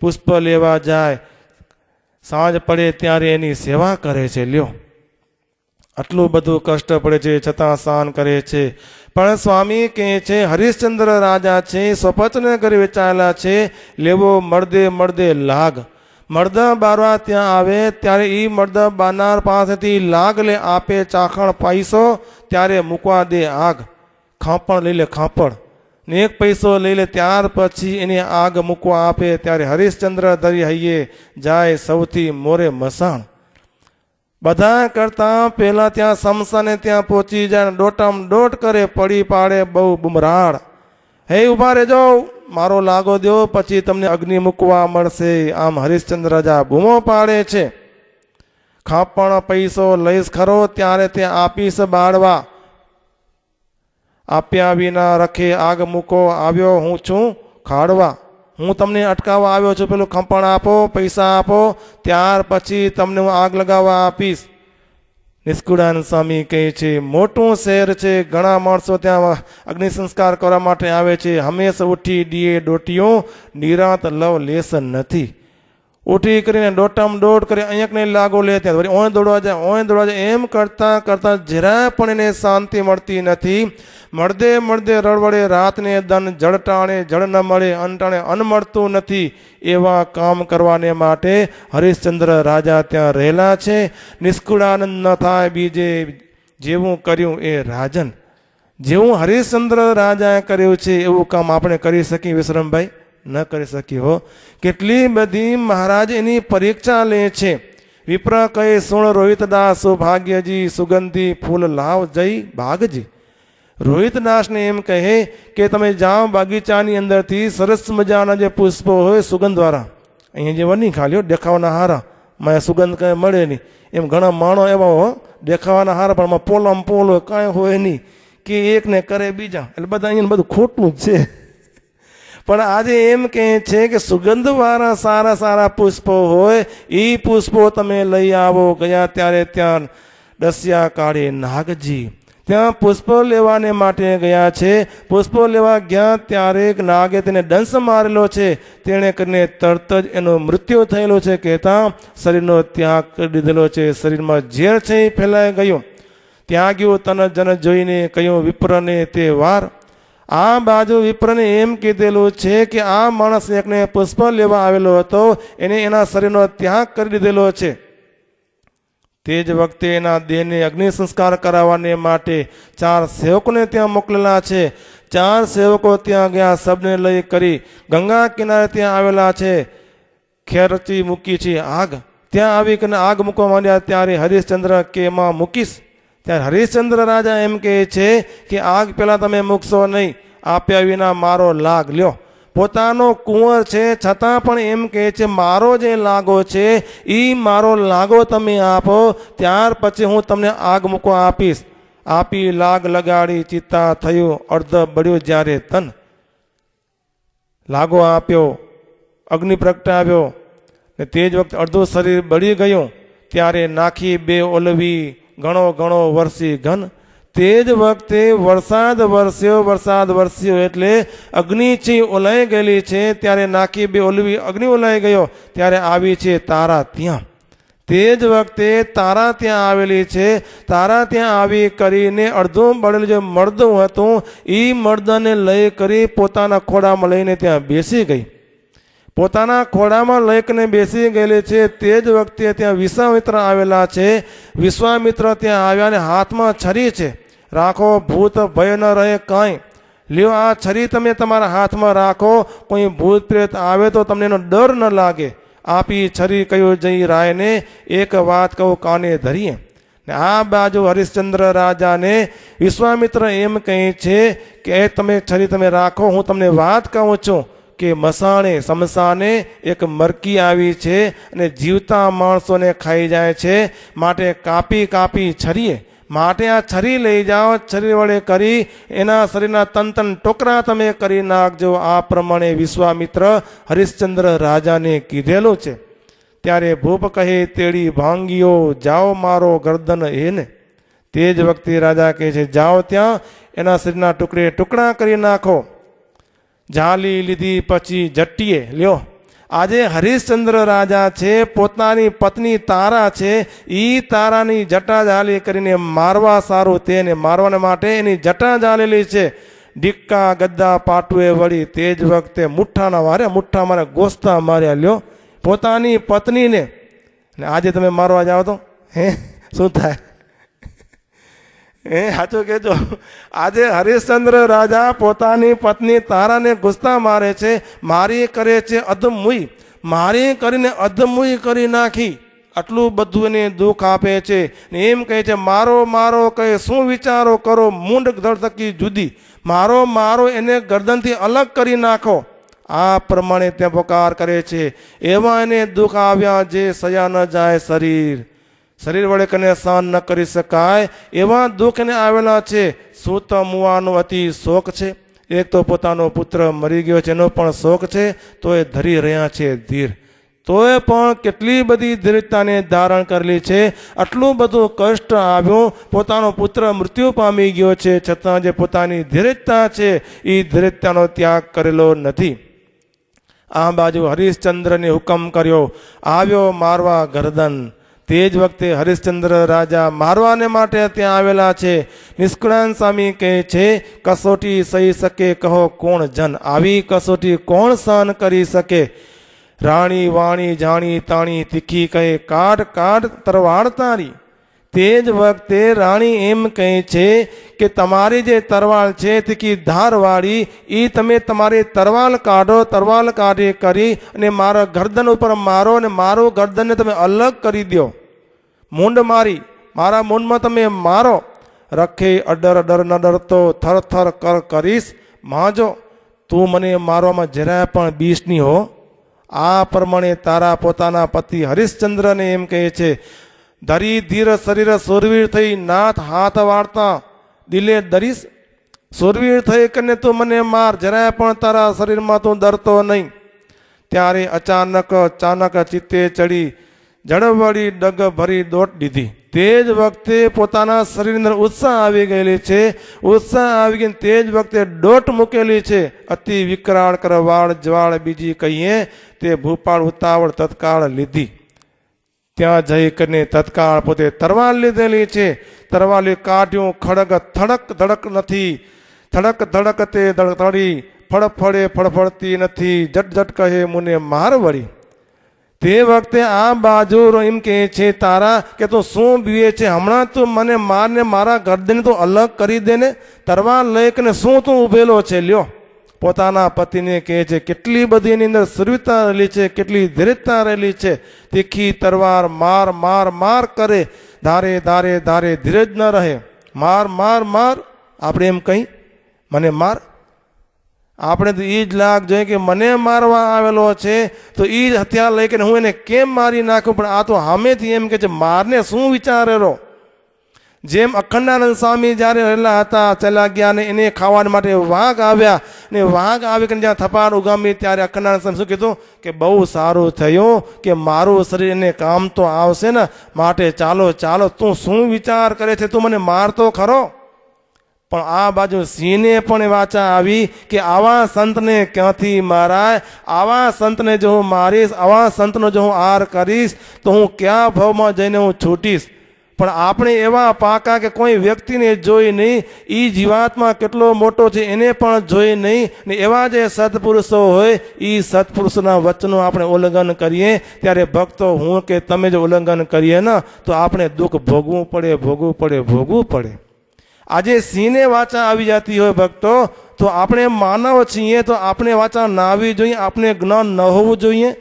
પુષ્પ લેવા જાય, સાંજ પડે ત્યારે એની સેવા કરે છે. લ્યો, આટલું બધું કષ્ટ પડે છે છતાં સહન કરે છે. પણ સ્વામી કહે છે હરિશ્ચંદ્ર રાજા છે, સ્વપચને ઘરે વેચાયેલા છે. લેવો મળદે મળદે લાગ. મર્દ બારવા ત્યાં આવે ત્યારે એ મર્દ બાનાર પાસેથી લાગ લે આપે. ચાખણ પૈસો ત્યારે મૂકવા દે આગ. ખાંપણ લઈ લે ખાંપણ ને એક પૈસો લઈ લે, ત્યાર પછી એને આગ મૂકવા આપે. ત્યારે હરિશ્ચંદ્ર ધરી હૈયે જાય સૌથી મોરે મસાણ. બધા કરતાં પહેલાં ત્યાં સમસાને ત્યાં પહોંચી જાય, ડોટમ ડોટ કરે, પડી પાડે બહુ બુમરાળ. હે ઉભા રહેજો, મારો લાગો દો, પછી તમને અગ્નિ મૂકવા મળશે. આમ હરિશ્ચંદ્ર રાજા બૂમો પાડે છે. ખાપણ પૈસો લઈશ ખરો ત્યારે તે આપીશ બાળવા. આપ્યા વિના રખે આગ મૂકો, આવ્યો હું છું ખાડવા. હું તમને અટકાવવા આવ્યો છું, પેલું ખંપણ આપો, પૈસા આપો, ત્યાર પછી તમને હું આગ લગાવવા આપીશ. નિષ્કુળાનંદ સ્વામી કહે છે મોટું શહેર છે, ઘણા માણસો ત્યાં અગ્નિ સંસ્કાર કરવા માટે આવે છે. હંમેશા ઉઠી દીએ ડોટીઓ, નિરાંત લવ લેસન નથી. ઉઠી કરીને દોટમ દોડ કરી અહીંયાક ને લાગો લે, ત્યાં વળી ઓય દોડવા જાય, એમ કરતાં કરતાં જરા પણ એને શાંતિ મળતી નથી. મળદે મળદે રડવડે રાતને દન, જળ ટાણે જળ ન મળે, અનટાણે અન્ન મળતું નથી. એવા કામ કરવાને માટે હરિશ્ચંદ્ર રાજા ત્યાં રહેલા છે. નિષ્કુળાનંદ ન થાય બીજે જેવું કર્યું એ રાજન. જેવું હરિશ્ચંદ્ર રાજાએ કર્યું છે એવું કામ આપણે કરી શકીએ વિશ્રમભાઈ? ન કરી શકી હો. કેટલી બધી મહારાજ એની પરીક્ષા લે છે. વિપ્ર કહે સુણ રોહિતદાસ સૌભાગ્યજી, સુગંધી ફૂલ લાવ જઈ ભાગજી. રોહિતદાસને એમ કહે કે તમે જાઓ બગીચાની અંદરથી સરસ મજાના જે પુષ્પો હોય સુગંધવાળા, અહીંયા જે વની ખાલી દેખાવાના હારા, મને સુગંધ કંઈ મળે નહીં. એમ ઘણા માણો એવા હો દેખાવાના હારા પણ પોલમ પોલો કાંઈ હોય નહીં, કે એકને કરે બીજા, એટલે બધા અહીંયા બધું ખોટું જ છે. પણ આજે એમ કહે છે કે સુગંધવાળા સારા સારા પુષ્પો હોય એ પુષ્પો તમે લઈ આવો. ગયા ત્યારે ત્યાં ડસિયા કાઢે નાગજી, ત્યાં પુષ્પો લેવાને માટે ગયા છે. પુષ્પો લેવા ગયા ત્યારે એક નાગે તેને દંશ મારેલો છે. તેણે કરીને તરત જ એનો મૃત્યુ થયેલો છે. કહેતા શરીરનો ત્યાગ કરી દીધેલો છે. શરીરમાં ઝેર છે એ ફેલાઈ ગયું. ત્યાગ્યું તન જન જોઈને કહ્યું વિપ્રને તે વાર. આ બાજુ વિપ્રને એમ કીધેલું છે કે આ માણસ એકને પુષ્પ લેવા આવેલો હતો, એને એના શરીરનો ત્યાગ કરી દીધેલો છે. તે જ વખતે એના દેહને અગ્નિ સંસ્કાર કરાવવાને માટે 4 સેવકોને ત્યાં મોકલેલા છે. 4 સેવકો ત્યાં ગયા, સબને લઈ કરી ગંગા કિનારે ત્યાં આવેલા છે. ખેરચી મૂકી છે આગ. ત્યાં આવી કરીને આગ મૂકવા માંડ્યા. ત્યારે હરિશ્ચંદ્ર કે એમાં મૂકીશ. ત્યારે હરિશ્ચંદ્ર રાજા એમ કહે છે કે આગ પહેલાં તમે મૂકશો નહીં, આપ્યા વિના મારો લાગ લ્યો. પોતાનો કુંવર છે છતાં પણ એમ કહે છે મારો જે લાગો છે એ મારો લાગો તમે આપો, ત્યાર પછી હું તમને આગ મૂકવા આપીશ. આપી લાગ લગાડી ચિત્તા થયું, અર્ધ બળ્યું જ્યારે તન. લાગો આપ્યો, અગ્નિ પ્રગટાવ્યો ને તે જ વખતે અડધું શરીર બળી ગયું. ત્યારે નાખી 2 ઓલવી, ઘણો ઘણો વરસી ઘન. તે જ વખતે વરસાદ વરસ્યો એટલે અગ્નિ છે ઓલાઈ ગયેલી છે. ત્યારે નાખી 2 ઓલવી, અગ્નિ ઓલાઈ ગયો. ત્યારે આવી છે તારા ત્યાં. તે જ વખતે તારા ત્યાં આવેલી છે. તારા ત્યાં આવી કરીને અડધું બળેલું જે મર્દ હતું એ મર્દને લઈ કરી પોતાના ખોડામાં લઈને ત્યાં બેસી ગઈ. પોતાના ખોળામાં લઈને બેસી ગયેલી છે. તે જ વખતે ત્યાં વિશ્વામિત્ર આવેલા છે. વિશ્વામિત્ર ત્યાં આવ્યા અને હાથમાં છરી છે. રાખો, ભૂત ભય ન રહે કાંઈ. લ્યો, આ છરી તમે તમારા હાથમાં રાખો, કોઈ ભૂત પ્રેત આવે તો તમને એનો ડર ન લાગે. આપી છરી કયો જઈ રાયને, એક વાત કહું કાને ધરીએ. ને આ બાજુ હરિશ્ચંદ્ર રાજાને વિશ્વામિત્ર એમ કહે છે કે તમે છરી તમે રાખો, હું તમને વાત કહું છું કે મસાણે સમસાને એક મરકી આવી છે અને જીવતા માણસોને ખાઈ જાય છે. માટે કાપી કાપી છરીએ. માટે આ છરી લઈ જાઓ, છરી વડે કરી એના શરીરના તન ટોકરા તમે કરી નાખજો. આ પ્રમાણે વિશ્વામિત્ર હરિશ્ચંદ્ર રાજાને કીધેલું છે. ત્યારે ભૂપ કહે તેડી ભાંગીઓ, જાઓ મારો ગરદન એને. તે જ વખતે રાજા કહે છે જાઓ ત્યાં એના શરીરના ટુકડે ટુકડા કરી નાખો. ઝાલી લીધી પછી જટ્ટીએ. લ્યો, આજે હરિશ્ચંદ્ર રાજા છે, પોતાની પત્ની તારા છે, એ તારાની જટા ઝાલી કરીને મારવા સારું તેને મારવાને માટે એની જટા ઝાલેલી છે. ડિક્કા ગદ્દા પાટુએ વળી. તે જ વખતે મુઠ્ઠાના માર્યા, મુઠ્ઠા માર્યા, ગોસ્તા માર્યા. લ્યો, પોતાની પત્નીને આજે તમે મારવા જાઓ તો શું થાય? સાચું કહેજો. આજે હરિશ્ચંદ્ર રાજા પોતાની પત્ની તારાને ગુસ્સા મારે છે, મારી કરે છે અધમુઈ, મારી કરીને અધમુઈ કરી નાખી. આટલું બધું એને દુઃખ આપે છે ને એમ કહે છે મારો મારો કહે, શું વિચારો કરો મૂંડ ધડધકી જુદી, મારો મારો એને ગરદનથી અલગ કરી નાખો. આ પ્રમાણે તે પોકાર કરે છે. એવા એને દુઃખ આવ્યા જે સયા ન જાય શરીર, શરીર વડે કને સહન ન કરી શકાય એવા દુઃખ એને આવેલા છે. સૂત મુવાનો અતિ શોક છે. એક તો પોતાનો પુત્ર મરી ગયો છે એનો પણ શોક છે, તો એ ધરી રહ્યા છે ધીર. તોય પણ કેટલી બધી ધીરજતાને ધારણ કરેલી છે. આટલું બધું કષ્ટ આવ્યું, પોતાનો પુત્ર મૃત્યુ પામી ગયો છે, છતાં જે પોતાની ધીરજતા છે એ ધીરજતાનો ત્યાગ કરેલો નથી. આ બાજુ હરિશ્ચંદ્રને હુકમ કર્યો, આવ્યો મારવા ગરદન. તે જ વખતે હરિશ્ચંદ્ર રાજા મારવાને માટે ત્યાં આવેલા છે. નિષ્કુળાન સ્વામી કહે છે કસોટી સહી શકે કહો કોણ જન, આવી કસોટી કોણ સહન કરી શકે. રાણી વાણી જાણી તાણી તીખી કહે કાઢ કાઢ તરવાડ તારી. તે જ વખતે રાણી એમ કહે છે કે તમારી જે તરવાલ છે તીખી ધારવાળી, એ તમે તમારી તરવાલ કાઢો. તરવાલ કાઢી કરી અને મારા ગરદન ઉપર મારો અને મારું ગરદનને તમે અલગ કરી દો. મૂંડ મારી મારા મૂંડમાં તમે મારો. રખે અડર અડર ન ડરતો થર થર કર કરીશ માજો, તું મને મારવામાં જરાય પણ બીસ નહીં હો. આ પ્રમાણે તારા પોતાના પતિ હરિશ્ચંદ્રને એમ કહે છે ધરી ધીર શરીર સુરવીર થઈ નાથ હાથ વાળતા દિલે દરીશ. સુરવીર થઈ કરીને તું મને માર, જરાય પણ તારા શરીરમાં તું ડરતો નહીં. ત્યારે અચાનક ચિત્તે ચડી જડવડી ડગ ભરી દોટ દીધી. તે જ વખતે પોતાના શરીરની અંદર ઉત્સાહ આવી ગયેલી છે. ઉત્સાહ આવી ગઈ તે જ વખતે દોટ મૂકેલી છે. અતિ વિકરાળ કરવાળ જ્વાળ બીજી કહીએ તે ભૂપાળ ઉતાવળ તત્કાળ લીધી. ત્યાં જઈ કરીને તત્કાળ પોતે તરવાલ લીધેલી છે. તરવાલી કાઢ્યું ખડગ થડક ધડક નથી, થડક ધડક તે ધડકડી ફળફળે ફળફળતી નથી, જટ જટ કહે મુને માર વળી. તે વખતે આ બાજુ એમ કહે છે તારા કે તું શું બીવે છે, હમણાં તું મને મારને મારા ગરદનને તું અલગ કરી દે ને, તરવાર લઈને શું તું ઉભેલો છે. લ્યો, પોતાના પતિને કહે છે કેટલી બધી એની અંદર સુરવીરતા રહેલી છે, કેટલી ધીરજતા રહેલી છે. તીખી તરવાર માર માર માર કરે, ધારે ધારે ધારે ધીરજ ન રહે. માર માર માર આપણે એમ કહી મને માર, આપણે તો એ જ લાગ જોઈએ કે મને મારવા આવેલો છે તો એ જ હથિયાર લઈ કે હું એને કેમ મારી નાખું. પણ આ તો સામેથી એમ કે છે મારને શું વિચારેલો. જેમ અખંડાનંદ સ્વામી જ્યારે રહેલા હતા ચાલ્યા ગયા ને એને ખાવા માટે વાઘ આવ્યા ને વાઘ આવી કરીને જ્યાં થપાડ ઉગામી ત્યારે અખંડાનંદ સ્વામી શું કીધું કે બહુ સારું થયું કે મારું શરીર એને કામ તો આવશે ને, માટે ચાલો ચાલો તું શું વિચાર કરે છે, તું મને મારતો ખરો. પણ આ બાજુ સિંહને પણ વાચા આવી કે આવા સંતને ક્યાંથી મારાય, આવા સંતને જો હું મારીશ, આવા સંતનો જો હું આર કરીશ તો હું કયા ભાવમાં જઈને હું છૂટીશ. પણ આપણે એવા પાકા કે કોઈ વ્યક્તિને જોઈ નહીં, એ જીવાત્મા કેટલો મોટો છે એને પણ જોઈ નહીં, ને એવા જે સત્પુરુષો હોય એ સત્પુરુષોના વચનો આપણે ઉલ્લંઘન કરીએ ત્યારે ભક્તો હું કે તમે જો ઉલ્લંઘન કરીએ ને તો આપણે દુઃખ ભોગવું પડે. આજે સિંહને વાચા આવી જતી હોય ભક્તો, તો આપણે માનવ છીએ તો આપણે વાચા ના આવવી જોઈએ, આપણે જ્ઞાન ન હોવું જોઈએ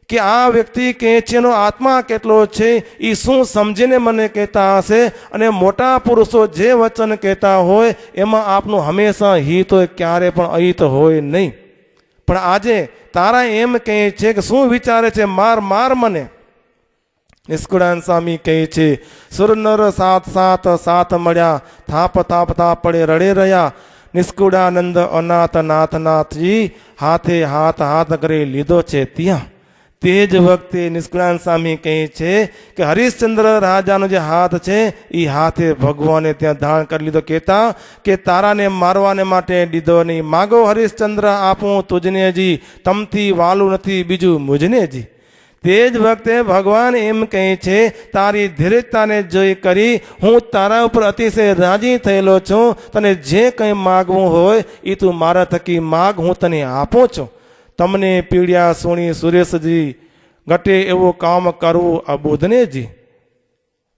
કે આ વ્યક્તિ કહે છે એનો આત્મા કેટલો છે, એ શું સમજીને મને કહેતા હશે. અને મોટા પુરુષો જે વચન કહેતા હોય એમાં આપનું હંમેશા હિત હોય, ક્યારે પણ અહિત હોય નહીં. પણ આજે તારા એમ કહે છે કે શું વિચારે છે, માર મને. નિષ્કુળાન સ્વામી કહે છે, સુર નર સાત મળ્યા, થાપ પડે રડે રહ્યા. નિષ્કુળાનંદ અનાથ નાથજી હાથે હાથ કરી લીધો છે ત્યાં. તે જ વખતે નિષ્કુળાન સ્વામી કહે છે કે હરિશ્ચંદ્ર રાજાનો જે હાથ છે એ હાથે ભગવાને ત્યાં ધારણ કરી લીધો, કહેતા કે તારાને મારવાને માટે લીધો નહીં, માગો હરિશ્ચંદ્ર આપું તુજને જી, તમથી વાલું નથી બીજું મુજને જી. તે જ વખતે ભગવાન એમ કહે છે, તારી ધીરજતાને જોઈ કરી હું તારા ઉપર અતિશય રાજી થયેલો છું, તને જે કંઈ માગવું હોય એ તું મારા થકી માગ, હું તને આપું છું. તમને પીળ્યા સોણી સુરેશજી, ઘટે એવું કામ કરવું અબુધનેજી.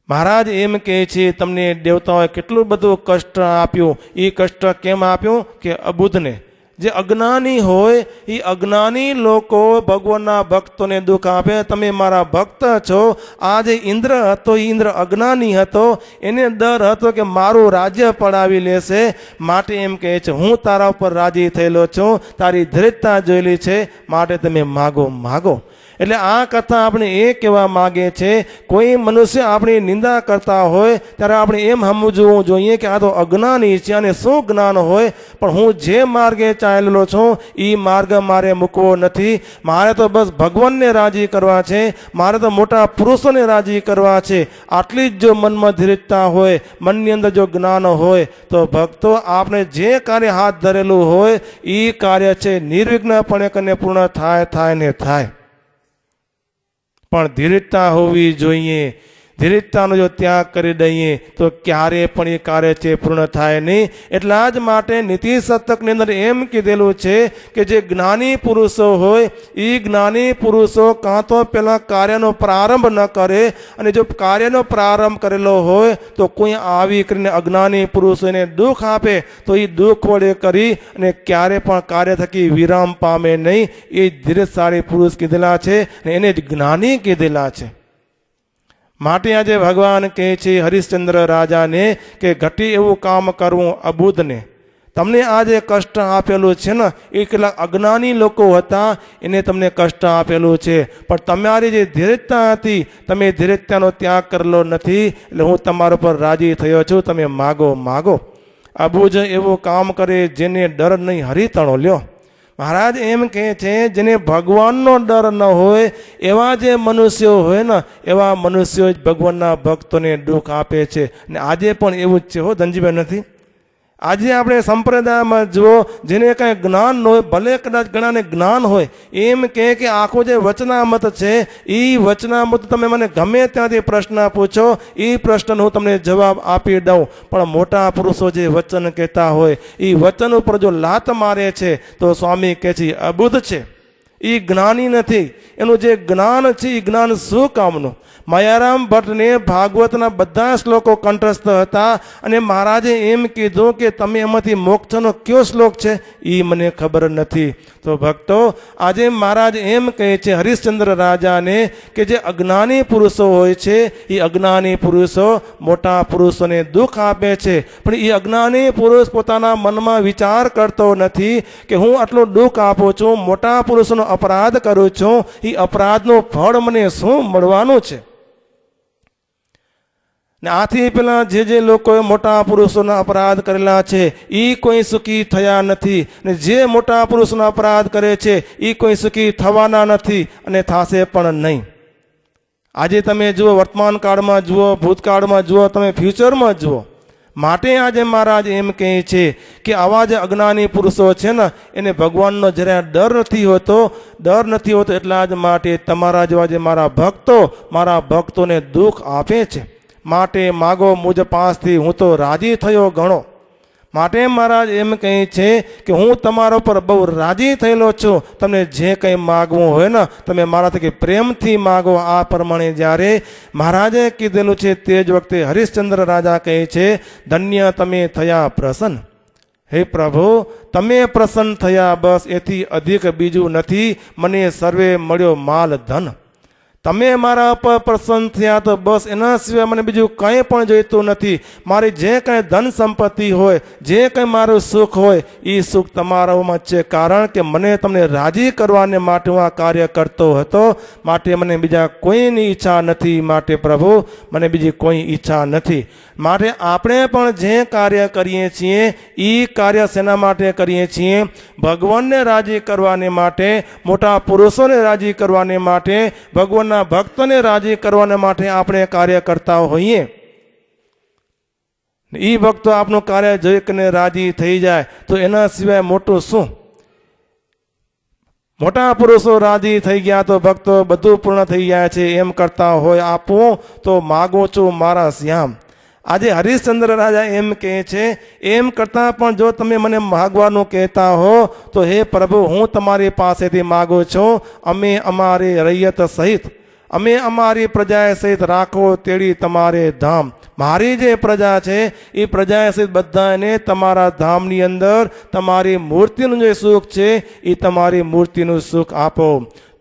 મહારાજ એમ કહે છે તમને દેવતાઓએ કેટલું બધું કષ્ટ આપ્યું, એ કષ્ટ કેમ આપ્યું કે અબુધને. જે અજ્ઞાની હોય એ અજ્ઞાની લોકો ભગવાનના ભક્તોને દુઃખ આપે. તમે મારા ભક્ત છો. આ જે ઇન્દ્ર હતો એ ઇન્દ્ર અજ્ઞાની હતો, એને ડર હતો કે મારું રાજ્ય પડાવી લેશે, માટે એમ કહે છે હું તારા ઉપર રાજી થયેલો છું, તારી ધીરજતા જોયેલી છે, માટે તમે માગો. એટલે આ કથા આપણે એ કહેવા માગે છે, કોઈ મનુષ્ય આપણી નિંદા કરતા હોય ત્યારે આપણે એમ સમજવું જોઈએ કે આ તો અજ્ઞાની છે અને શું જ્ઞાન હોય, પણ હું જે માર્ગે ચાલેલો છું એ માર્ગ મારે મૂકવો નથી. મારે તો બસ ભગવાનને રાજી કરવા છે, મારે તો મોટા પુરુષોને રાજી કરવા છે. આટલી જ જો મનમાં ધીરજતા હોય, મનની અંદર જો જ્ઞાન હોય, તો ભક્તો આપણે જે કાર્ય હાથ ધરેલું હોય એ કાર્ય છે નિર્વિઘ્નપણે કરીને પૂર્ણ થાય. પણ ધીરજતા હોવી જોઈએ. ધીરજતાનો જો ત્યાગ કરી દઈએ તો ક્યારે પણ એ કાર્ય છે પૂર્ણ થાય નહીં. એટલા જ માટે નીતિ શતકની અંદર એમ કીધેલું છે કે જે જ્ઞાની પુરુષો હોય એ જ્ઞાની પુરુષો કાં તો પેલા કાર્યનો પ્રારંભ ન કરે, અને જો કાર્યનો પ્રારંભ કરેલો હોય તો કોઈ આવી કરીને અજ્ઞાની પુરુષો એને દુઃખ આપે તો એ દુઃખ વડે કરી અને ક્યારે પણ કાર્ય થકી વિરામ પામે નહીં. એ ધીરજશાળી પુરુષ કીધેલા છે ને એને જ જ્ઞાની કીધેલા છે. માટે આજે ભગવાન કહે છે હરિશ્ચંદ્ર રાજાને કે ઘટી એવું કામ કરવું અબુધને. તમને આ જે કષ્ટ આપેલું છે ને એ કેટલાક અજ્ઞાની લોકો હતા, એને તમને કષ્ટ આપેલું છે, પણ તમારી જે ધીરજતા હતી તમે ધીરજતાનો ત્યાગ કરેલો નથી, એટલે હું તમારા પર રાજી થયો છું, તમે માગો. અબુજ એવું કામ કરે જેને ડર નહીં હરિતણો લ્યો. મહારાજ એમ કહે છે જેને ભગવાનનો ડર ન હોય એવા જે મનુષ્યો હોય ને એવા મનુષ્યો જ ભગવાનના ભક્તોને દુઃખ આપે છે. ને આજે પણ એવું જ છે હો ધનજીભાઈ, નથી? આજે આપણે સંપ્રદાયમાં જુઓ, જેને કાંઈ જ્ઞાન ન હોય, ભલે કદાચ ઘણાને જ્ઞાન હોય, એમ કહે કે આખો જે વચનામત છે એ વચનામત તમે મને ગમે ત્યાંથી પ્રશ્ન પૂછો, એ પ્રશ્નનો હું તમને જવાબ આપી દઉં. પણ મોટા પુરુષો જે વચન કહેતા હોય એ વચન ઉપર જો લાત મારે છે તો સ્વામી કહે છે અબુધ છે, એ જ્ઞાની નથી. એનું જે જ્ઞાન છે એ જ્ઞાન શું કામનું? માયારામ ભટ્ટને ભાગવતના બધા શ્લોકો કંઠસ્થ હતા, અને મહારાજે એમ કીધું કે તમે એમાંથી મોક્ષનો કયો શ્લોક છે એ મને ખબર નથી. તો ભક્તો આજે મહારાજ એમ કહે છે હરિશ્ચંદ્ર રાજાને કે જે અજ્ઞાની પુરુષો હોય છે એ અજ્ઞાની પુરુષો મોટા પુરુષોને દુઃખ આપે છે, પણ એ અજ્ઞાની પુરુષ પોતાના મનમાં વિચાર કરતો નથી કે હું આટલું દુઃખ આપું છું, મોટા પુરુષોનો અપરાધ કરું છું, એ અપરાધનું ફળ મને શું મળવાનું છે? ને આથી પેલા જે લોકોએ મોટા પુરુષોના અપરાધ કરેલા છે એ કોઈ સુખી થયા નથી, ને જે મોટા પુરુષોનો અપરાધ કરે છે એ કોઈ સુખી થવાના નથી અને થશે પણ નહીં. આજે તમે જુઓ, વર્તમાન કાળમાં જુઓ, ભૂતકાળમાં જુઓ, તમે ફ્યુચરમાં જુઓ. માટે આજે મહારાજ એમ કહે છે કે આવા જે અજ્ઞાની પુરુષો છે ને એને ભગવાનનો જરા ડર નથી હોતો. એટલા જ માટે તમારા જેવા જે મારા ભક્તોને દુઃખ આપે છે. માટે માગો મુજ પાસથી, હું તો રાજી થયો ઘણો. માટે મહારાજ એમ કહે છે કે હું તમારા પર બહુ રાજી થયેલો છું. તમને જે કંઈ માગવું હોય ને તમે મારાથી પ્રેમથી માગો. આ પ્રમાણે જ્યારે મહારાજે કીધેલું છે તે જ વખતે હરિશ્ચંદ્ર રાજા કહે છે, ધન્ય તમે થયા પ્રસન્ન. હે પ્રભુ, તમે પ્રસન્ન થયા, બસ એથી અધિક બીજું નથી. મને સર્વે મળ્યો માલ ધન. તમે મારા પર પ્રસન્ન થયા તો બસ એના સિવાય મને બીજું કંઈ પણ જોઈતું નથી. મારી જે કંઈ ધન સંપત્તિ હોય, જે કંઈ મારું સુખ હોય, એ સુખ તમારામાં છે. કારણ કે મને તમને રાજી કરવાને માટે હું આ કાર્ય કરતો હતો. માટે મને બીજા કોઈની ઈચ્છા નથી. માટે પ્રભુ, મને બીજી કોઈ ઈચ્છા નથી. માટે આપણે પણ જે કાર્ય કરીએ છીએ એ કાર્ય શેના માટે કરીએ છીએ? ભગવાનને રાજી કરવાને માટે, મોટા પુરુષોને રાજી કરવાને માટે, ભગવાનના ભક્તોને રાજી કરવાને માટે આપણે કાર્ય કરતા હોઈએ. એ ભક્તો આપણું કાર્ય જોઈને રાજી થઈ જાય તો એના સિવાય મોટું શું? મોટા પુરુષો રાજી થઈ ગયા તો ભક્તો બધું પૂર્ણ થઈ જાય છે. એમ કરતા હોય આપું તો માગું છું મારા શ્યામ. આજે હરિશ્ચંદ્ર રાજા એમ કહે છે, એમ કરતાં પણ જો તમે મને માગવાનું કહેતા હો તો હે પ્રભુ, હું તમારી પાસેથી માગું છું. અમે અમારી રૈયત સહિત, અમે અમારી પ્રજા સહિત રાખો તેડી તમારે ધામ. મારી જે પ્રજા છે એ પ્રજા સહિત બધાને તમારા ધામની અંદર તમારી મૂર્તિનું જે સુખ છે એ તમારી મૂર્તિનું સુખ આપો.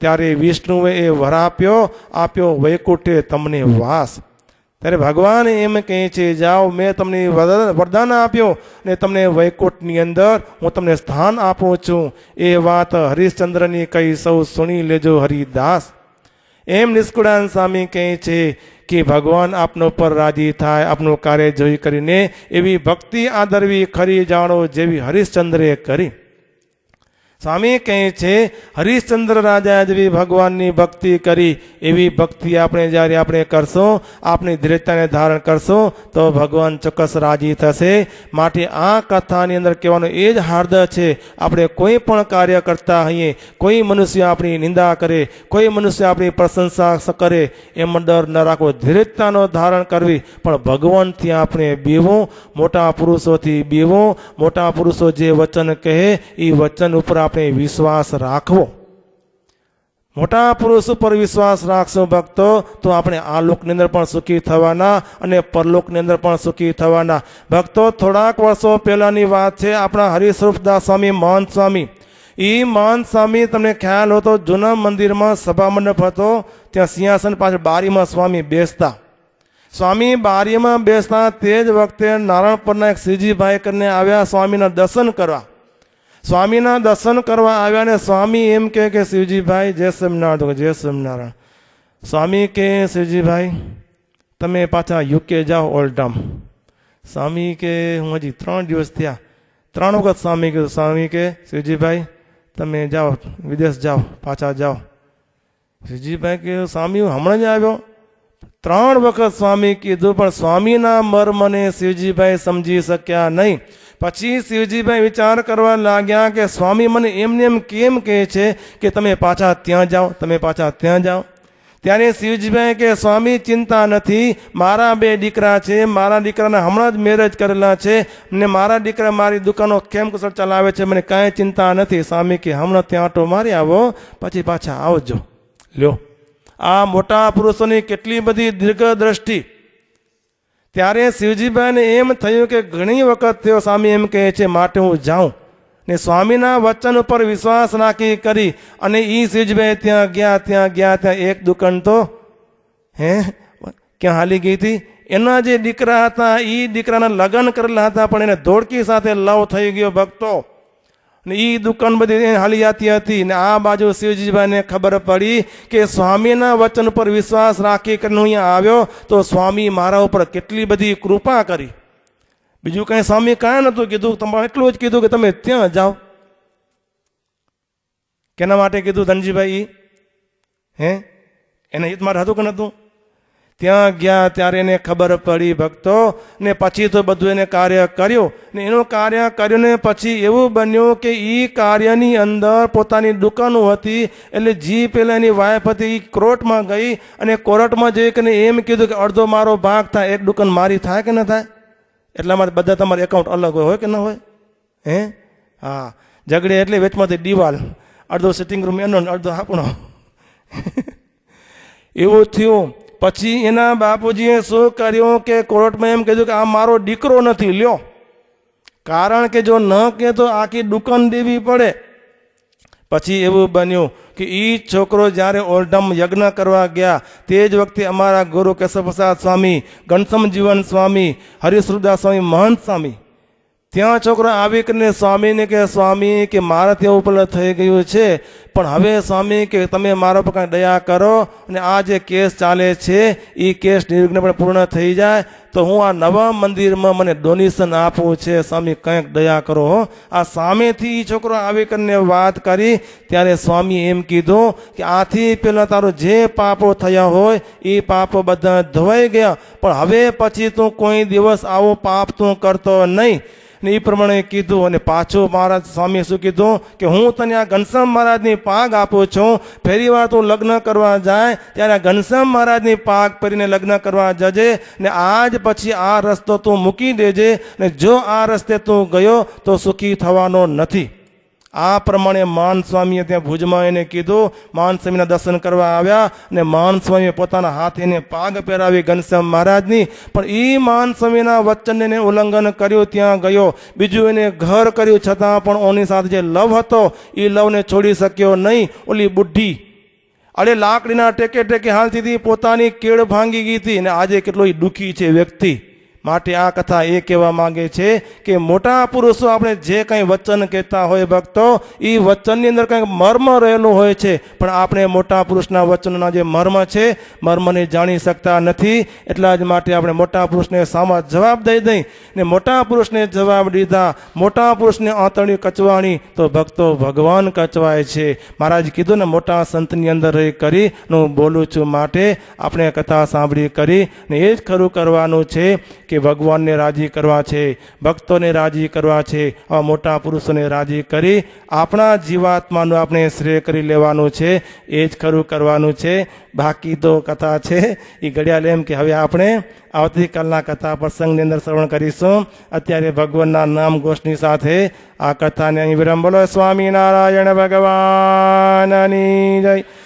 ત્યારે વિષ્ણુએ એ વર આપ્યો વૈકુંઠે તમને વાસ. ત્યારે ભગવાન એમ કહે છે, જાઓ, મેં તમને વરદાન આપ્યો ને તમને વૈકુંઠની અંદર હું તમને સ્થાન આપું છું. એ વાત હરિશ્ચંદ્રની કહી સૌ સુણી લેજો હરિદાસ. એમ નિષ્કુળાન સ્વામી કહે છે કે ભગવાન આપનો પર રાજી થાય, આપનું કાર્ય જોઈ કરીને એવી ભક્તિ આદરવી ખરી જાણો જેવી હરિશ્ચંદ્રે કરી. સ્વામી કહે છે, હરિશ્ચંદ્ર રાજા જેવી ભગવાનની ભક્તિ કરી એવી ભક્તિ જ્યારે આપણે કરશું, આપણી ધીરજતાને ધારણ કરશું તો ભગવાન ચોક્કસ રાજી થશે. માટે આ કથાની અંદર કહેવાનું એ જ હાર્દ છે. આપણે કોઈ પણ કાર્ય કરતા હોઈએ, કોઈ મનુષ્ય આપણી નિંદા કરે, કોઈ મનુષ્ય આપણી પ્રશંસા કરે, એમ ડર ન રાખવો, ધીરજતાનો ધારણ કરવી. પણ ભગવાનથી આપણે બીવું, મોટા પુરુષોથી બીવું. મોટા પુરુષો જે વચન કહે એ વચન ઉપર આપણે વિશ્વાસ રાખવો. મોટા પુરુષ ઉપર વિશ્વાસ રાખશો ભક્તો તો આપણે આ લોકની અંદર પણ સુખી થવાના અને પરલોકની અંદર પણ સુખી થવાના. ભક્તો, થોડાક વર્ષો પહેલાની વાત છે. આપણા હરિસ્વરૂપદાસ સ્વામી, મહંત સ્વામી, એ મહંત સ્વામી, તમને ખ્યાલ હોય તો જૂના મંદિરમાં સભા મંડપ હતો, ત્યાં સિંહાસન પાછળ બારીમાં સ્વામી બેસતા. સ્વામી બારીમાં બેસતા તે જ વખતે નારાયણપુરના એક શ્રીજીભાઈ કરીને આવ્યા સ્વામીના દર્શન કરવા. સ્વામીના દર્શન કરવા આવ્યા ને સ્વામી એમ કે શિવજીભાઈ જય સ્વામિનારાયણ, જય સ્વામિનારાયણ. સ્વામી કે શિવજીભાઈ તમે પાછા યુકે જાઓ, ઓલ્ડમ. સ્વામી કે હું હજી 3 દિવસ થયા. 3 વખત સ્વામી કીધું. સ્વામી કે શિવજીભાઈ તમે જાઓ, વિદેશ જાઓ, પાછા જાઓ. શિવજીભાઈ કે સ્વામી હું હમણાં જ આવ્યો. 3 વખત સ્વામી કીધું પણ સ્વામીના મર્મને શિવજીભાઈ સમજી શક્યા નહીં. પછી શિવજીભાઈ વિચાર કરવા લાગ્યા કે સ્વામી મને એમને એમ કેમ કહે છે કે તમે પાછા ત્યાં જાઓ, તમે પાછા ત્યાં જાઓ. ત્યારે શિવજીભાઈ કે સ્વામી ચિંતા નથી, મારા 2 દીકરા છે, મારા દીકરાના હમણાં જ મેરેજ કરેલા છે ને મારા દીકરા મારી દુકાનો કેમ કુશળ ચલાવે છે, મને કાંઈ ચિંતા નથી. સ્વામી કે હમણાં ત્યાં આટો મારી આવો, પછી પાછા આવજો. લ્યો, આ મોટા પુરુષોની કેટલી બધી દીર્ઘ દ્રષ્ટિ. ત્યારે શિવજીભાઈને એમ થયું કે ઘણી વખત તેઓ સ્વામી એમ કહે છે માટે હું જાઉં. ને સ્વામીના વચન ઉપર વિશ્વાસ રાખી કરી અને એ શિવજીભાઈ ત્યાં ગયા. એક દુકાન તો ક્યાં હાલી ગઈ હતી. એના જે દીકરા હતા એ દીકરાના લગ્ન કરેલા હતા પણ એને ધોળકી સાથે લવ થઈ ગયો ભક્તો. ને એ દુકાન બધી હાલી જતી હતી. ને આ બાજુ શિવજીભાઈને ખબર પડી કે સ્વામીના વચન ઉપર વિશ્વાસ રાખી કરીને અહીંયા આવ્યો તો સ્વામી મારા ઉપર કેટલી બધી કૃપા કરી. બીજું કંઈ સ્વામી કાંઈ નહોતું કીધું, તમારે એટલું જ કીધું કે તમે ત્યાં જાઓ. કેના માટે કીધું ધનજીભાઈ? એને હિત માટે હતું કે નહોતું? ત્યાં ગયા ત્યારે એને ખબર પડી ભક્તો, ને પછી તો બધું એને કાર્ય કર્યું, ને એનું કાર્ય કર્યું ને પછી એવું બન્યું કે એ કાર્યની અંદર પોતાની દુકાનો હતી, એટલે જી પેલા એની વાઈફ હતી એ કોર્ટમાં ગઈ, અને કોર્ટમાં જઈ કે એમ કીધું કે અડધો મારો ભાગ થાય, એક દુકાન મારી થાય કે ન થાય? એટલા માટે બધા તમારે એકાઉન્ટ અલગ હોય કે ન હોય? હે હા, ઝઘડે એટલે વેચમાંથી દિવાલ, અડધો સિટિંગ રૂમ એનો અડધો આપણો. એવું થયું. પછી એના બાપુજીએ શું કર્યું કે કોર્ટમાં એમ કીધું કે આ મારો દીકરો નથી, લ્યો. કારણ કે જો ન કે તો આખી દુકાન દેવી પડે. પછી એવું બન્યું કે એ છોકરો જ્યારે ઓરડામ યજ્ઞ કરવા ગયા તે જ વખતે અમારા ગુરુ કેશવ પ્રસાદ સ્વામી, ઘનશ્યામ જીવન સ્વામી, હરિશ્રુદાસ સ્વામી, મહંત સ્વામી, ત્યાં છોકરો આવી કરીને સ્વામીને કે સ્વામી કે મારા ત્યાં ઉપર થઈ ગયું છે, પણ હવે સ્વામી કે તમે મારા પર કાંઈ દયા કરો, અને આ જે કેસ ચાલે છે એ કેસ નિર્વિઘ્નપણે પૂર્ણ થઈ જાય તો હું આ નવા મંદિરમાં મને ડોનેશન આપવું છે, સ્વામી કંઈક દયા કરો હો. આ સામેથી એ છોકરો આવી કરીને વાત કરી ત્યારે સ્વામી એમ કીધું કે આથી પહેલાં તારો જે પાપો થયા હોય એ પાપો બધા ધોવાઈ ગયા, પણ હવે પછી તું કોઈ દિવસ આવો પાપ તું કરતો નહીં. ને એ પ્રમાણે કીધું. અને પાછું મહારાજ સ્વામીએ શું કીધું કે હું તને આ ઘનશ્યામ મહારાજની પાગ આપું છું, ફરી વાર તું લગ્ન કરવા જાય ત્યારે આ ઘનશ્યામ મહારાજની પાગ પહેરીને લગ્ન કરવા જજે, ને આજ પછી આ રસ્તો તું મૂકી દેજે, ને જો આ રસ્તે તું ગયો તો સુખી થવાનો નથી. આ પ્રમાણે માન સ્વામીએ ત્યાં ભુજમાં એને કીધું. માન સ્વામીના દર્શન કરવા આવ્યા, અને માન સ્વામીએ પોતાના હાથ એને પાગ પહેરાવી ઘનશ્યામ મહારાજની, પણ એ માન સ્વામીના વચનને એને ઉલ્લંઘન કર્યું, ત્યાં ગયો. બીજું એને ઘર કર્યું, છતાં પણ ઓની સાથે જે લવ હતો એ લવને છોડી શક્યો નહીં. ઓલી બુઢી અરે લાકડીના ટેકે ટેકે હાલતી હતી, પોતાની કેળ ભાંગી ગઈ હતી, અને આજે કેટલો દુઃખી છે વ્યક્તિ. માટે આ કથા એ કહેવા માંગે છે કે મોટા પુરુષો આપણે જે કંઈ વચન કહેતા હોય ભક્તો, એ વચનની અંદર કંઈક મર્મ રહેલું હોય છે, પણ આપણે મોટા પુરુષના વચનના જે મર્મ છે મર્મને જાણી શકતા નથી. એટલા જ માટે આપણે મોટા પુરુષને સામા જવાબ દઈ દઈ, ને મોટા પુરુષને જવાબ દીધા, મોટા પુરુષને આંતરણી કચવાણી તો ભક્તો ભગવાન કચવાય છે. મહારાજ કીધું ને મોટા સંતની અંદર રહી કરી હું બોલું છું, માટે આપણે કથા સાંભળી કરી, ને એ જ ખરું કરવાનું છે કે ભગવાનને રાજી કરવા છે, ભક્તોને રાજી કરવા છે. આ મોટા પુરુષોને રાજી કરી આપણા જીવાત્માનું આપણે શ્રેય કરી લેવાનું છે, એ જ ખરું કરવાનું છે. બાકી તો કથા છે એ ઘડિયાળ એમ કે હવે આપણે આવતીકાલના કથા પ્રસંગની અંદર શ્રવણ કરીશું. અત્યારે ભગવાનના નામ ઘોષની સાથે આ કથાને અહીં વિરામ. બોલો સ્વામિનારાયણ ભગવાનની જય.